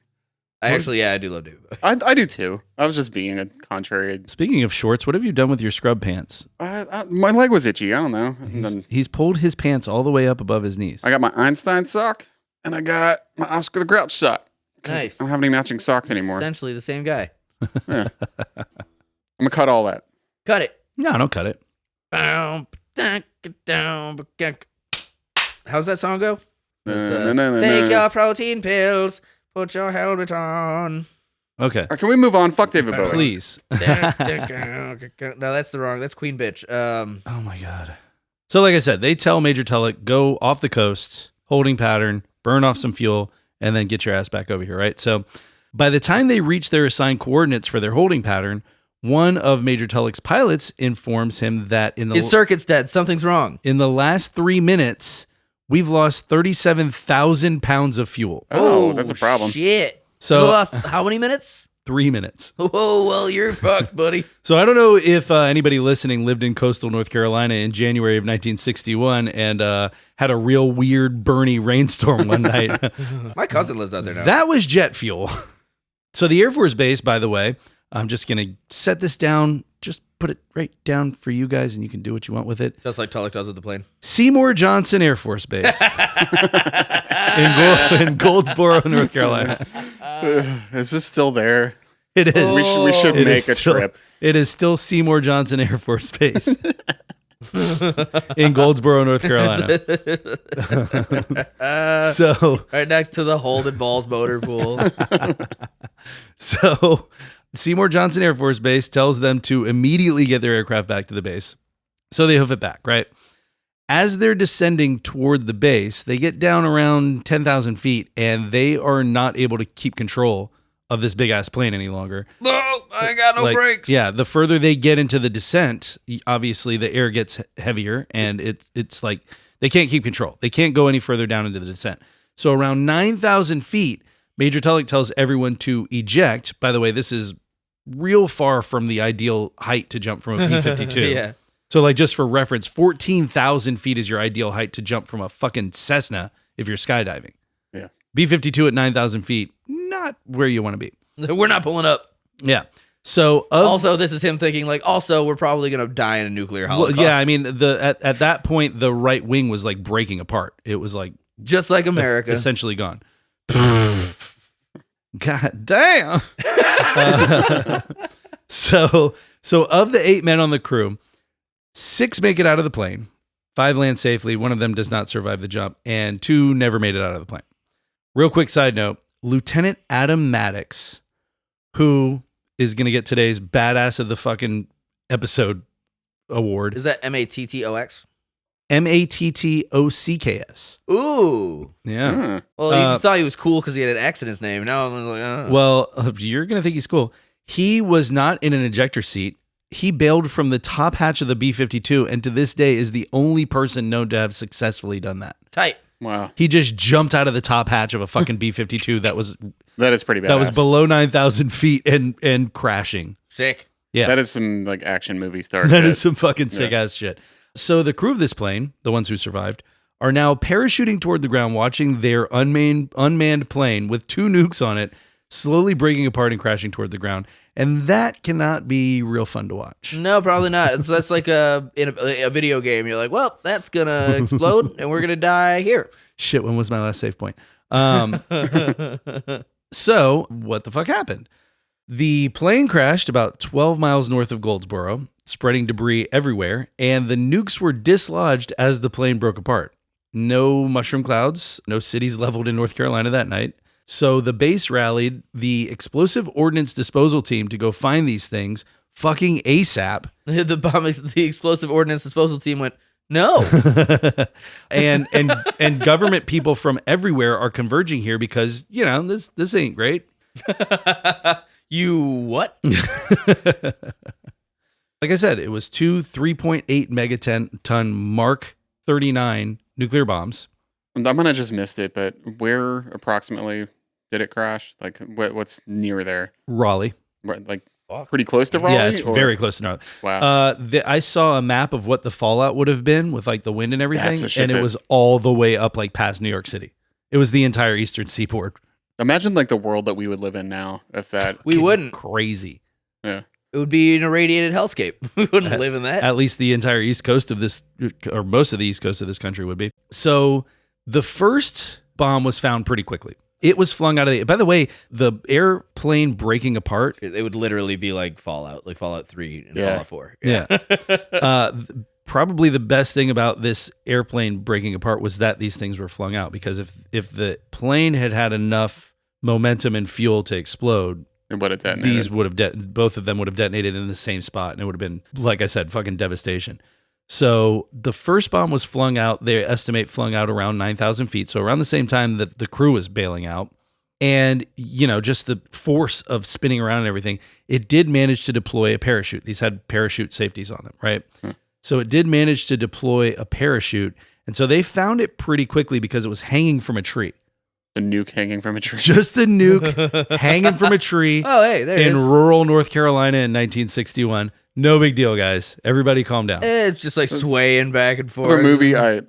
I do love David Bowie. I do too. I was just being a contrary. Speaking of shorts, what have you done with your scrub pants? My leg was itchy. I don't know. And then He's pulled his pants all the way up above his knees. I got my Einstein sock and I got my Oscar the Grouch sock. 'Cause Nice. I don't have any matching socks anymore. Essentially the same guy. Yeah. I'm gonna cut all that. Cut it. No, don't cut it. How's that song go? No. Take your protein pills. Put your helmet on. Okay. Can we move on? Fuck David Bowie. Please. No, that's the wrong. That's Queen Bitch. Oh my God. So like I said, they tell Major Tulloch, go off the coast, holding pattern, burn off some fuel, and then get your ass back over here, right? So by the time they reach their assigned coordinates for their holding pattern, one of Major Tulloch's pilots informs him that his circuit's dead. Something's wrong. In the last 3 minutes, we've lost 37,000 pounds of fuel. Oh, that's a problem. Shit. So You lost how many minutes? 3 minutes. Oh, well, you're fucked, buddy. So I don't know if anybody listening lived in coastal North Carolina in January of 1961 and had a real weird Bernie rainstorm one night. My cousin lives out there now. That was jet fuel. So the Air Force Base, by the way, I'm just going to set this down, just put it right down for you guys and you can do what you want with it. Just like Tulloch does with the plane. Seymour Johnson Air Force Base in Goldsboro, North Carolina. Is this still there? It is. We should It make is a still- trip. It is still Seymour Johnson Air Force Base in Goldsboro, North Carolina. So Right next to the Holden Balls motor pool. So Seymour Johnson Air Force Base tells them to immediately get their aircraft back to the base. So they hoof it back, right? As they're descending toward the base, they get down around 10,000 feet and they are not able to keep control of this big ass plane any longer. No, I ain't got no brakes. Yeah, the further they get into the descent, obviously the air gets heavier and it's like they can't keep control. They can't go any further down into the descent. So around 9,000 feet, Major Tulloch tells everyone to eject. By the way, this is real far from the ideal height to jump from a B-52. Yeah. So like just for reference, 14,000 feet is your ideal height to jump from a fucking Cessna if you're skydiving. Yeah. B-52 at 9,000 feet, not where you want to be. We're not pulling up. Yeah. So Also, this is him thinking like, also, we're probably going to die in a nuclear holocaust. well, yeah, I mean, at that point, the right wing was like breaking apart. It was like just like America. essentially gone. God damn. So of the 8 men on the crew, 6 make it out of the plane, 5 land safely, 1 of them does not survive the jump, and 2 never made it out of the plane. Real quick side note, Lieutenant Adam Maddox, who is going to get today's Badass of the fucking episode award. Is that Mattox? Mattocks. Ooh. Yeah. Well, you thought he was cool because he had an X in his name. Now I'm like, Well, you're going to think he's cool. He was not in an ejector seat. He bailed from the top hatch of the B-52 and to this day is the only person known to have successfully done that. tight. Wow. He just jumped out of the top hatch of a fucking B-52 that was pretty badass. that was below 9,000 feet and crashing. Sick. Yeah. That is some like action movie star That shit. is some fucking sick ass shit. So the crew of this plane, the ones who survived, are now parachuting toward the ground, watching their unmanned plane with 2 nukes on it slowly breaking apart and crashing toward the ground. And that cannot be real fun to watch. No, probably not. So that's like in a video game. You're like, well, that's going to explode and we're going to die here. Shit, when was my last save point? So what the fuck happened? The plane crashed about 12 miles north of Goldsboro, spreading debris everywhere, and the nukes were dislodged as the plane broke apart. No mushroom clouds, no cities leveled in North Carolina that night. So the base rallied the explosive ordnance disposal team to go find these things fucking ASAP. The explosive ordnance disposal team went, no. and government people from everywhere are converging here because, you know, this ain't great. You what? Like I said, it was 2 3.8 megaton Mark 39 nuclear bombs. I might have just missed it, but where approximately did it crash? Like, what's near there? Raleigh. Right, like, pretty close to Raleigh? Yeah, it's very close to Raleigh. Wow. I saw a map of what the fallout would have been with like the wind and everything, That's the and it was all the way up like past New York City. It was the entire eastern seaboard. Imagine like the world that we would live in now if that. We wouldn't. Crazy. Yeah. It would be an irradiated hellscape. We wouldn't live in that. At least the entire east coast of this, or most of the east coast of this country would be. So the first bomb was found pretty quickly. It was flung out of the. By the way, the airplane breaking apart. It would literally be like Fallout 3 and Fallout 4. Yeah. Probably the best thing about this airplane breaking apart was that these things were flung out, because if the plane had enough momentum and fuel to explode, it would have detonated. These would have both of them would have detonated in the same spot, and it would have been, like I said, fucking devastation. So the first bomb was flung out. They estimate flung out around 9,000 feet, so around the same time that the crew was bailing out. And, you know, just the force of spinning around and everything, it did manage to deploy a parachute. These had parachute safeties on them, right? So it did manage to deploy a parachute. And so they found it pretty quickly because it was hanging from a tree. A nuke hanging from a tree. Just a nuke hanging from a tree. Oh, hey, there it is. In rural North Carolina in 1961. No big deal, guys. Everybody calm down. It's just like swaying back and forth. The movie, I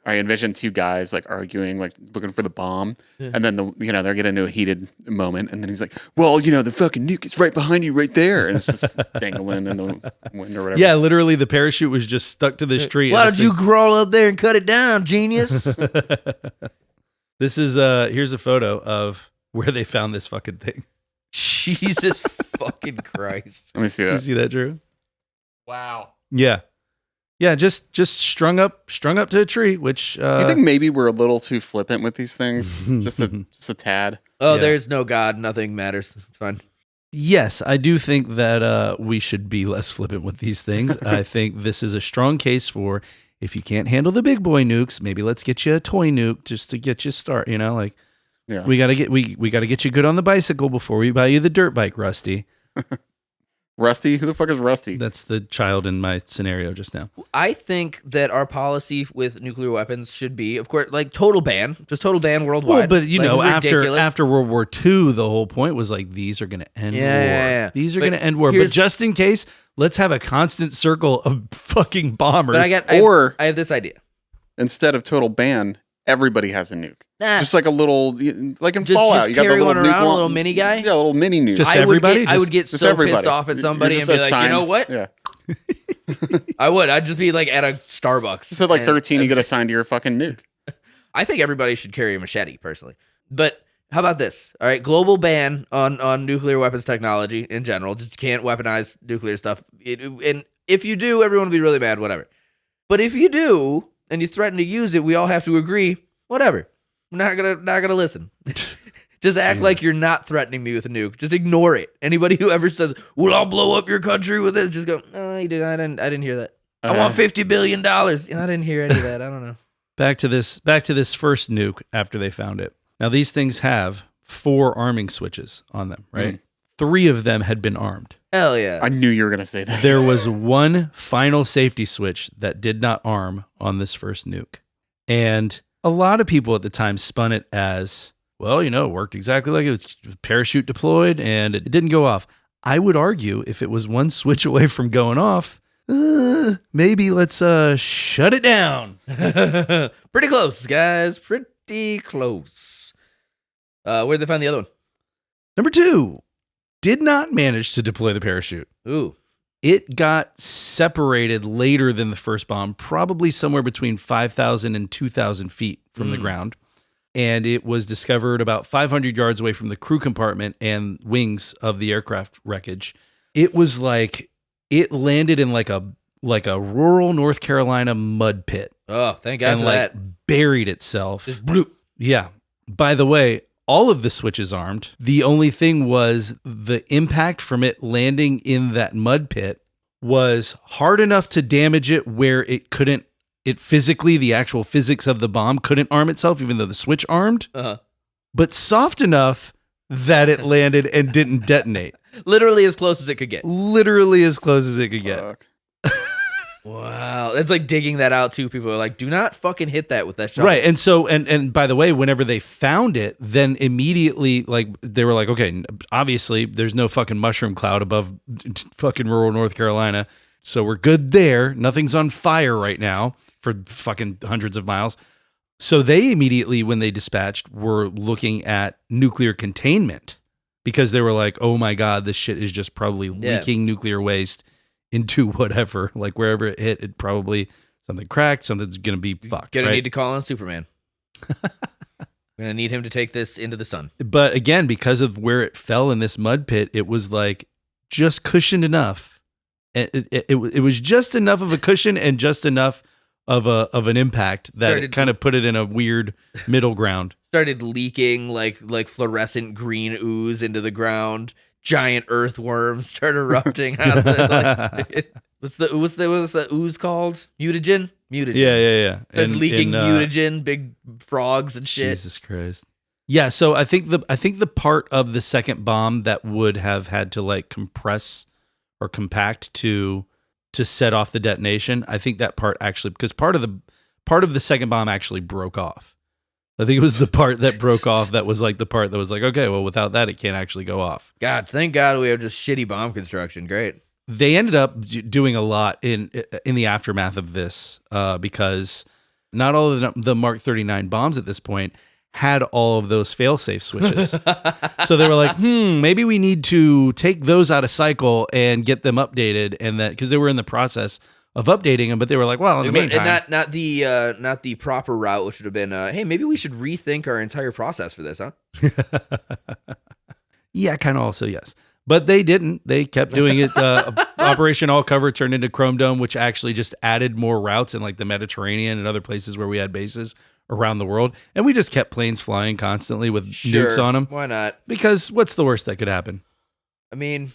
envisioned 2 guys like arguing, like looking for the bomb, and then they're getting into a heated moment, and then he's like, "Well, the fucking nuke is right behind you, right there," and it's just dangling in the wind or whatever. Yeah, literally, the parachute was just stuck to this tree. Why don't you crawl up there and cut it down, genius? This is here's a photo of where they found this fucking thing. Jesus fucking Christ. Let me see that. You see that, Drew? Wow. Yeah. Yeah, just strung up to a tree, which I think maybe we're a little too flippant with these things. just a tad. Oh, Yeah. There's no God, nothing matters. It's fine. Yes, I do think that we should be less flippant with these things. I think this is a strong case for, if you can't handle the big boy nukes, maybe let's get you a toy nuke just to get you start, like Yeah. we got to get you good on the bicycle before we buy you the dirt bike, Rusty. Rusty? Who the fuck is Rusty? That's the child in my scenario just now. I think that our policy with nuclear weapons should be, of course, like total ban, just total ban worldwide. Well, but Like, ridiculous. after World War II, the whole point was like, these are going to end war. Yeah. These are But going to end war. But just in case, let's have a constant circle of fucking bombers. But I have this idea. Instead of total ban, everybody has a nuke. Nah. Just like a little, like in Just Fallout, you got the carry little one nuke around, a little mini guy? Yeah, a little mini nuke. Just I everybody? would get Just so everybody. pissed off at You're somebody and just be like, you assigned- know what? Yeah. I would. I'd just be like at a Starbucks. So like and- 13, you get assigned to your fucking nuke. I think everybody should carry a machete, personally. But how about this? All right, global ban on nuclear weapons technology in general. Just can't weaponize nuclear stuff. And if you do, everyone will be really mad, whatever. But if you do, and you threaten to use it, we all have to agree, whatever. I'm not gonna listen. Just act like you're not threatening me with a nuke. Just ignore it. Anybody who ever says, "Well, I'll blow up your country with this," just go, "No, you didn't. I didn't hear that. I want $50 billion. I didn't hear any of that. I don't know." Back to this first nuke after they found it. Now, these things have 4 arming switches on them, right? 3 of them had been armed. Hell yeah. I knew you were going to say that. There was one final safety switch that did not arm on this first nuke. And a lot of people at the time spun it as, well, it worked exactly like it was parachute deployed and it didn't go off. I would argue if it was one switch away from going off, maybe let's shut it down. Pretty close, guys. Pretty close. Where'd they find the other one? Number 2, did not manage to deploy the parachute. Ooh. It got separated later than the first bomb, probably somewhere between 5,000 and 2,000 feet from the ground. And it was discovered about 500 yards away from the crew compartment and wings of the aircraft wreckage. It was like it landed in like a rural North Carolina mud pit. Oh, thank God and for like that. buried itself. Just bloop. Yeah. By the way, all of the switches armed. The only thing was the impact from it landing in that mud pit was hard enough to damage it where it couldn't, physically, the actual physics of the bomb couldn't arm itself, even though the switch armed, but soft enough that it landed and didn't detonate. Literally as close as it could get. Literally as close as it could get. Fuck. Wow. That's like digging that out too. People are like, do not fucking hit that with that shot. Right. And so, and by the way, whenever they found it, then immediately, like, they were like, okay, obviously there's no fucking mushroom cloud above fucking rural North Carolina. So we're good there. Nothing's on fire right now for fucking hundreds of miles. So they immediately, when they dispatched, were looking at nuclear containment because they were like, oh my God, this shit is just probably leaking nuclear waste into whatever, like wherever it hit, it probably something cracked, something's going to be fucked. Gonna need to call on Superman. We're gonna need him to take this into the sun. But again, because of where it fell in this mud pit, it was like just cushioned enough. It was just enough of a cushion and just enough of an impact that it kind of put it in a weird middle ground. Started leaking like fluorescent green ooze into the ground. Giant earthworms start erupting out of it. What's the ooze called? Mutagen? Mutagen. Yeah. It's leaking mutagen, big frogs and shit. Jesus Christ. Yeah, so I think the part of the second bomb that would have had to like compress or compact to set off the detonation, I think that part actually, because part of the second bomb actually broke off. I think it was the part that broke off that was like the part that was like, okay, well, without that, it can't actually go off. God, thank God we have just shitty bomb construction. Great. They ended up doing a lot in the aftermath of this because not all of the Mark 39 bombs at this point had all of those fail-safe switches. So they were like, maybe we need to take those out of cycle and get them updated, and that because they were in the process of updating them, but they were like, well, in the meantime, not the proper route, which would have been, hey, maybe we should rethink our entire process for this, huh? Yeah, kind of also, yes. But they didn't. They kept doing it. Operation All Cover turned into Chrome Dome, which actually just added more routes in like the Mediterranean and other places where we had bases around the world. And we just kept planes flying constantly with nukes on them. Why not? Because what's the worst that could happen? I mean,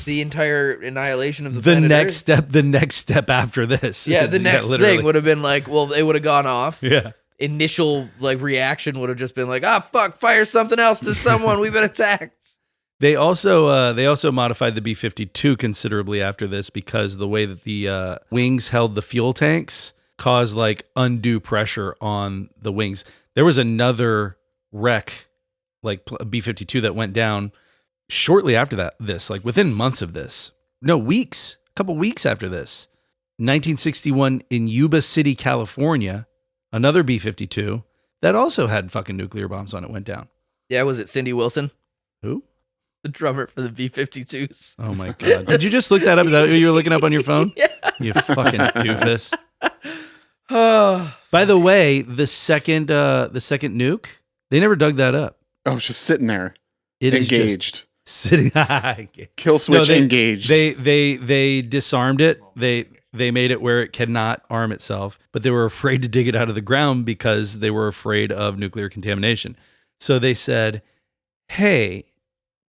the entire annihilation of the planet next Earth. Step. The next step after this. Yeah, the next thing would have been like, well, they would have gone off. Yeah. Initial like reaction would have just been like, fuck, fire something else to someone. We've been attacked. They also modified the B-52 considerably after this because the way that the wings held the fuel tanks caused like undue pressure on the wings. There was another wreck, like B-52, that went down shortly after this, like within months of this. No, weeks, a couple weeks after this. 1961 in Yuba City, California, another B-52 that also had fucking nuclear bombs on it went down. Yeah, was it Cindy Wilson? Who? The drummer for the B-52s. Oh my God. Did you just look that up? Is that what you were looking up on your phone? Yeah. You fucking doofus. By the way, the second nuke, they never dug that up. Oh, it's just sitting there. It engaged. Is just sitting. Kill switch engaged. They disarmed it. They made it where it cannot arm itself, but they were afraid to dig it out of the ground because they were afraid of nuclear contamination. So they said, hey,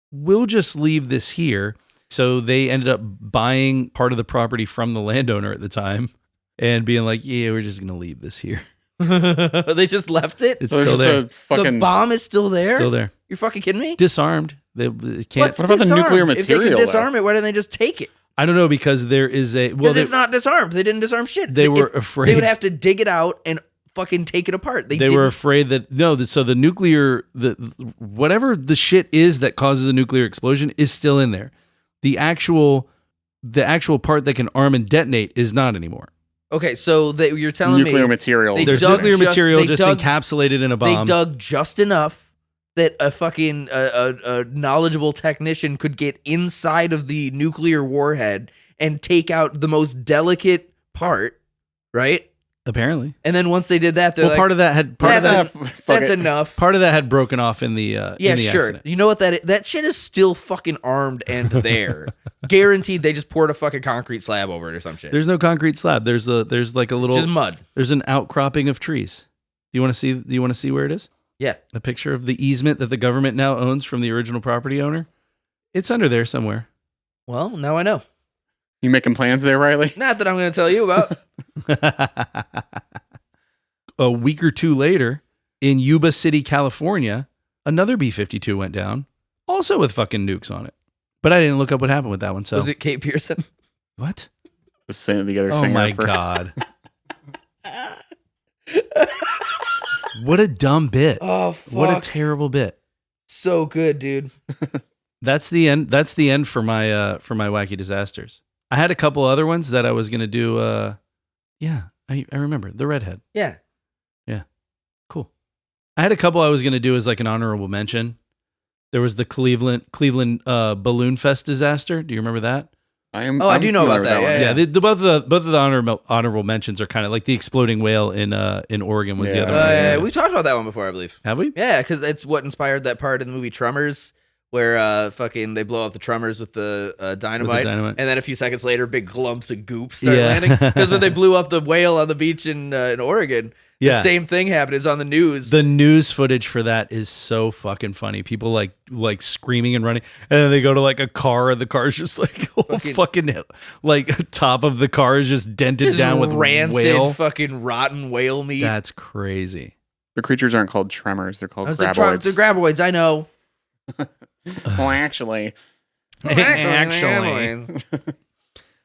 we'll just leave this here. So they ended up buying part of the property from the landowner at the time and being like, yeah, we're just going to leave this here. They just left it? It's still there. The bomb is still there? Still there. You're fucking kidding me? Disarmed. They can't. What about the nuclear material? If they can disarm it, why didn't they just take it? I don't know, because there is a... Well, it's not disarmed. They didn't disarm shit. They were afraid. They would have to dig it out and fucking take it apart. They were afraid that... No, so the nuclear... whatever the shit is that causes a nuclear explosion is still in there. The the actual part that can arm and detonate is not anymore. Okay, so you're telling me nuclear material. There's nuclear material just encapsulated in a bomb. They dug just enough that a fucking a knowledgeable technician could get inside of the nuclear warhead and take out the most delicate part, right? Apparently. And then once they did that, they're part of that had that's enough. Part of that had broken off in the accident. You know what that shit is still fucking armed and there. Guaranteed they just poured a fucking concrete slab over it or some shit. There's no concrete slab. There's like a little just mud. There's an outcropping of trees. Do you want to see where it is? Yeah. A picture of the easement that the government now owns from the original property owner. It's under there somewhere. Well, now I know. You making plans there, Riley? Not that I'm going to tell you about. A week or two later, in Yuba City, California, another B-52 went down, also with fucking nukes on it. But I didn't look up what happened with that one. So was it Kate Pearson? What? The other oh singer. My God. What a dumb bit. Oh, fuck. What a terrible bit. So good, dude. That's the end. That's the end for my wacky disasters. I had a couple other ones that I was gonna do. I remember the redhead. Yeah, cool. I had a couple I was gonna do as like an honorable mention. There was the Cleveland Balloon Fest disaster. Do you remember that? I do know about that. Yeah. Both of the honorable mentions are kind of like the exploding whale in Oregon was the other one. We've talked about that one before, I believe. Have we? Yeah, because it's what inspired that part in the movie Tremors, where they blow up the Tremors with the dynamite, and then a few seconds later, big clumps of goop start landing. Because when they blew up the whale on the beach in Oregon, the same thing happened. It's on the news. The news footage for that is so fucking funny. People like screaming and running, and then they go to like a car, and the car's just like fucking like top of the car is just dented down with rancid whale. fucking rotten whale meat. That's crazy. The creatures aren't called tremors; they're called graboids. They're graboids. I know. Well, actually.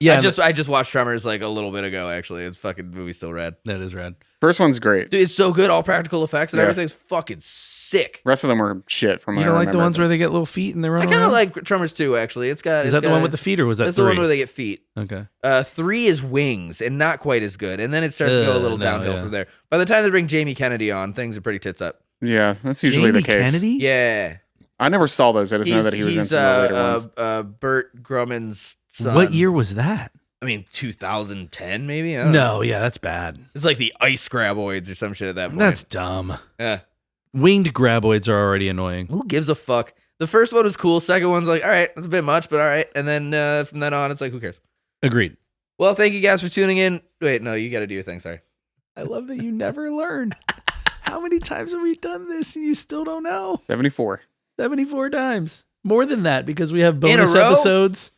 Yeah, I just watched Tremors like a little bit ago. Actually, it's fucking movie's still rad. That is rad. First one's great. Dude, it's so good. All practical effects and everything's fucking sick. Rest of them were shit. From you don't like the ones where they get little feet and they run. I kind of like Tremors 2. Actually, is that the one with the feet or was that? That's 3? the one where they get feet. Okay. 3 is wings and not quite as good, and then it starts to go a little downhill from there. By the time they bring Jamie Kennedy on, things are pretty tits up. Yeah, that's usually the case. Kennedy? Yeah. I never saw those. I just know that he was in some of the later ones. Burt Grumman's son. What year was that? I mean, 2010 maybe? I don't know. Yeah, that's bad. It's like the ice graboids or some shit at that point. That's dumb. Yeah. Winged graboids are already annoying. Who gives a fuck? The first one was cool. Second one's like, all right, that's a bit much, but all right. And then from then on, it's like, who cares? Agreed. Well, thank you guys for tuning in. Wait, no, you got to do your thing. Sorry. I love that you never learned. How many times have we done this and you still don't know? 74. 74 times. More than that because we have bonus episodes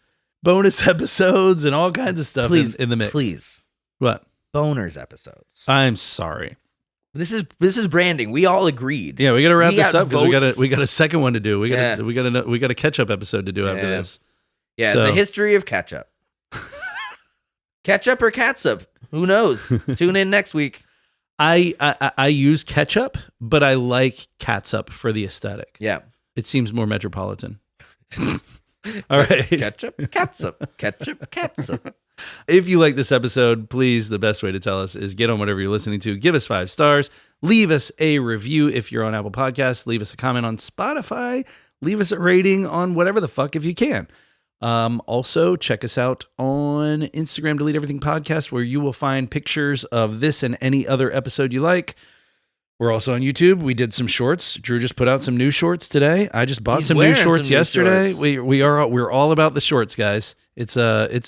and all kinds of stuff in the mix. Please. What? Boners episodes. I'm sorry. This is branding. We all agreed. Yeah, we got to wrap this up because we got a second one to do. We got a catch up episode to do after this. Yeah, the history of ketchup. Ketchup or catsup? Who knows? Tune in next week. I use ketchup, but I like catsup for the aesthetic. Yeah. It seems more metropolitan. All right. Ketchup, catsup. Ketchup, catsup. If you like this episode, please, the best way to tell us is get on whatever you're listening to. Give us 5 stars. Leave us a review if you're on Apple Podcasts. Leave us a comment on Spotify. Leave us a rating on whatever the fuck if you can. Also, check us out on Instagram, Delete Everything Podcast, where you will find pictures of this and any other episode you like. We're also on YouTube. We did some shorts. Drew just put out some new shorts today. I just bought some new shorts yesterday. We're all about the shorts, guys. It's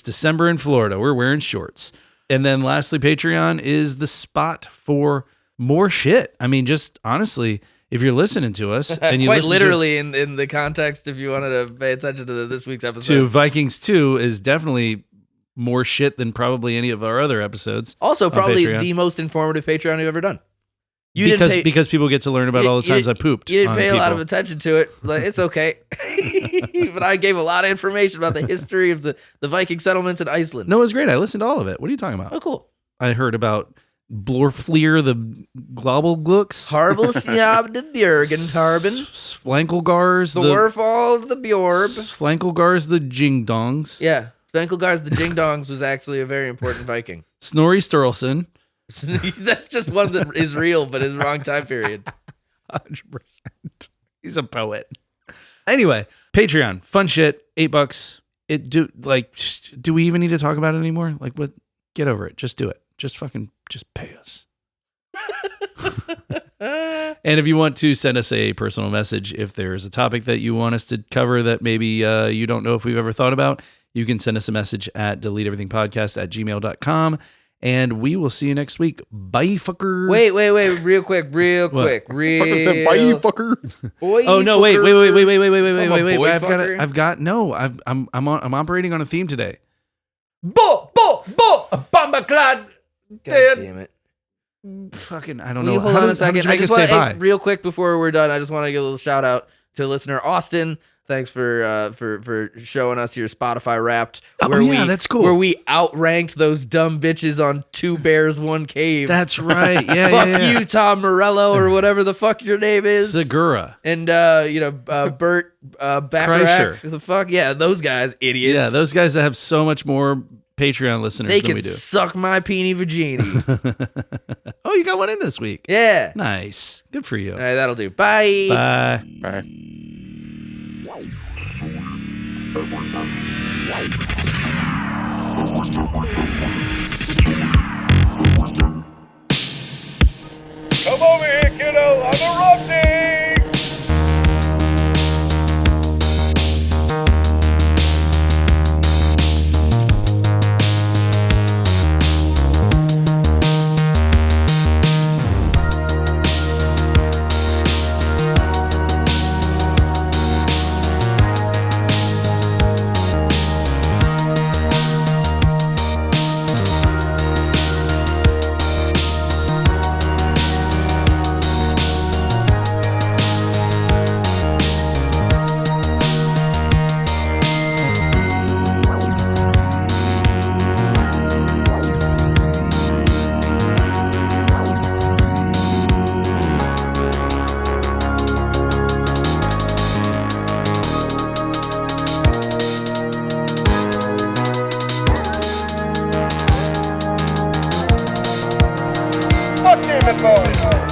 December in Florida. We're wearing shorts. And then lastly, Patreon is the spot for more shit. I mean, just honestly, if you're listening to us and you quite literally in the context, if you wanted to pay attention to this week's episode, to Vikings 2 is definitely more shit than probably any of our other episodes. Also, probably the most informative Patreon you've ever done. Because people get to learn about all the times I pooped. You didn't pay a lot of attention to it. Like, it's okay. But I gave a lot of information about the history of the Viking settlements in Iceland. No, it was great. I listened to all of it. What are you talking about? Oh, cool. I heard about Blorfleer the Globbleglucks. Harbelsjab the Björgentarben. Sflankelgars the Werfald the Bjorb. Sflankelgars the Jingdongs. Yeah. Spenkelgars the Ding Dongs was actually a very important Viking. Snorri Sturluson. That's just one that is real, but is wrong time period. 100%. He's a poet. Anyway, Patreon, fun shit, $8. Do we even need to talk about it anymore? Like, what? Get over it. Just do it. Just pay us. And if you want to send us a personal message, if there's a topic that you want us to cover that maybe you don't know if we've ever thought about, you can send us a message at deleteeverythingpodcast@gmail.com. And we will see you next week. Bye, fucker. Wait, real quick. Fucker said, bye, you fucker. Boy, Oh no! Wait! Fucker. I'm operating on a theme today. Bo, bombaclad. God damn it. Fucking, I don't Will know. you hold on a second? I just want say bye. real quick before we're done. I just want to give a little shout out to listener Austin. Thanks for showing us your Spotify Wrapped. That's cool. Where we outranked those dumb bitches on Two Bears, One Cave. That's right. Yeah, fuck you, Tom Morello, or whatever the fuck your name is. Segura. And Bert Bacharach. The fuck? Yeah, those guys, idiots. Yeah, those guys that have so much more Patreon listeners they than we can do. suck my peenie vagini. Oh, you got one in this week. Yeah. Nice. Good for you. All right, that'll do. Bye. Bye. Come over here, kiddo. I'm erupting! Fuck David Bowie.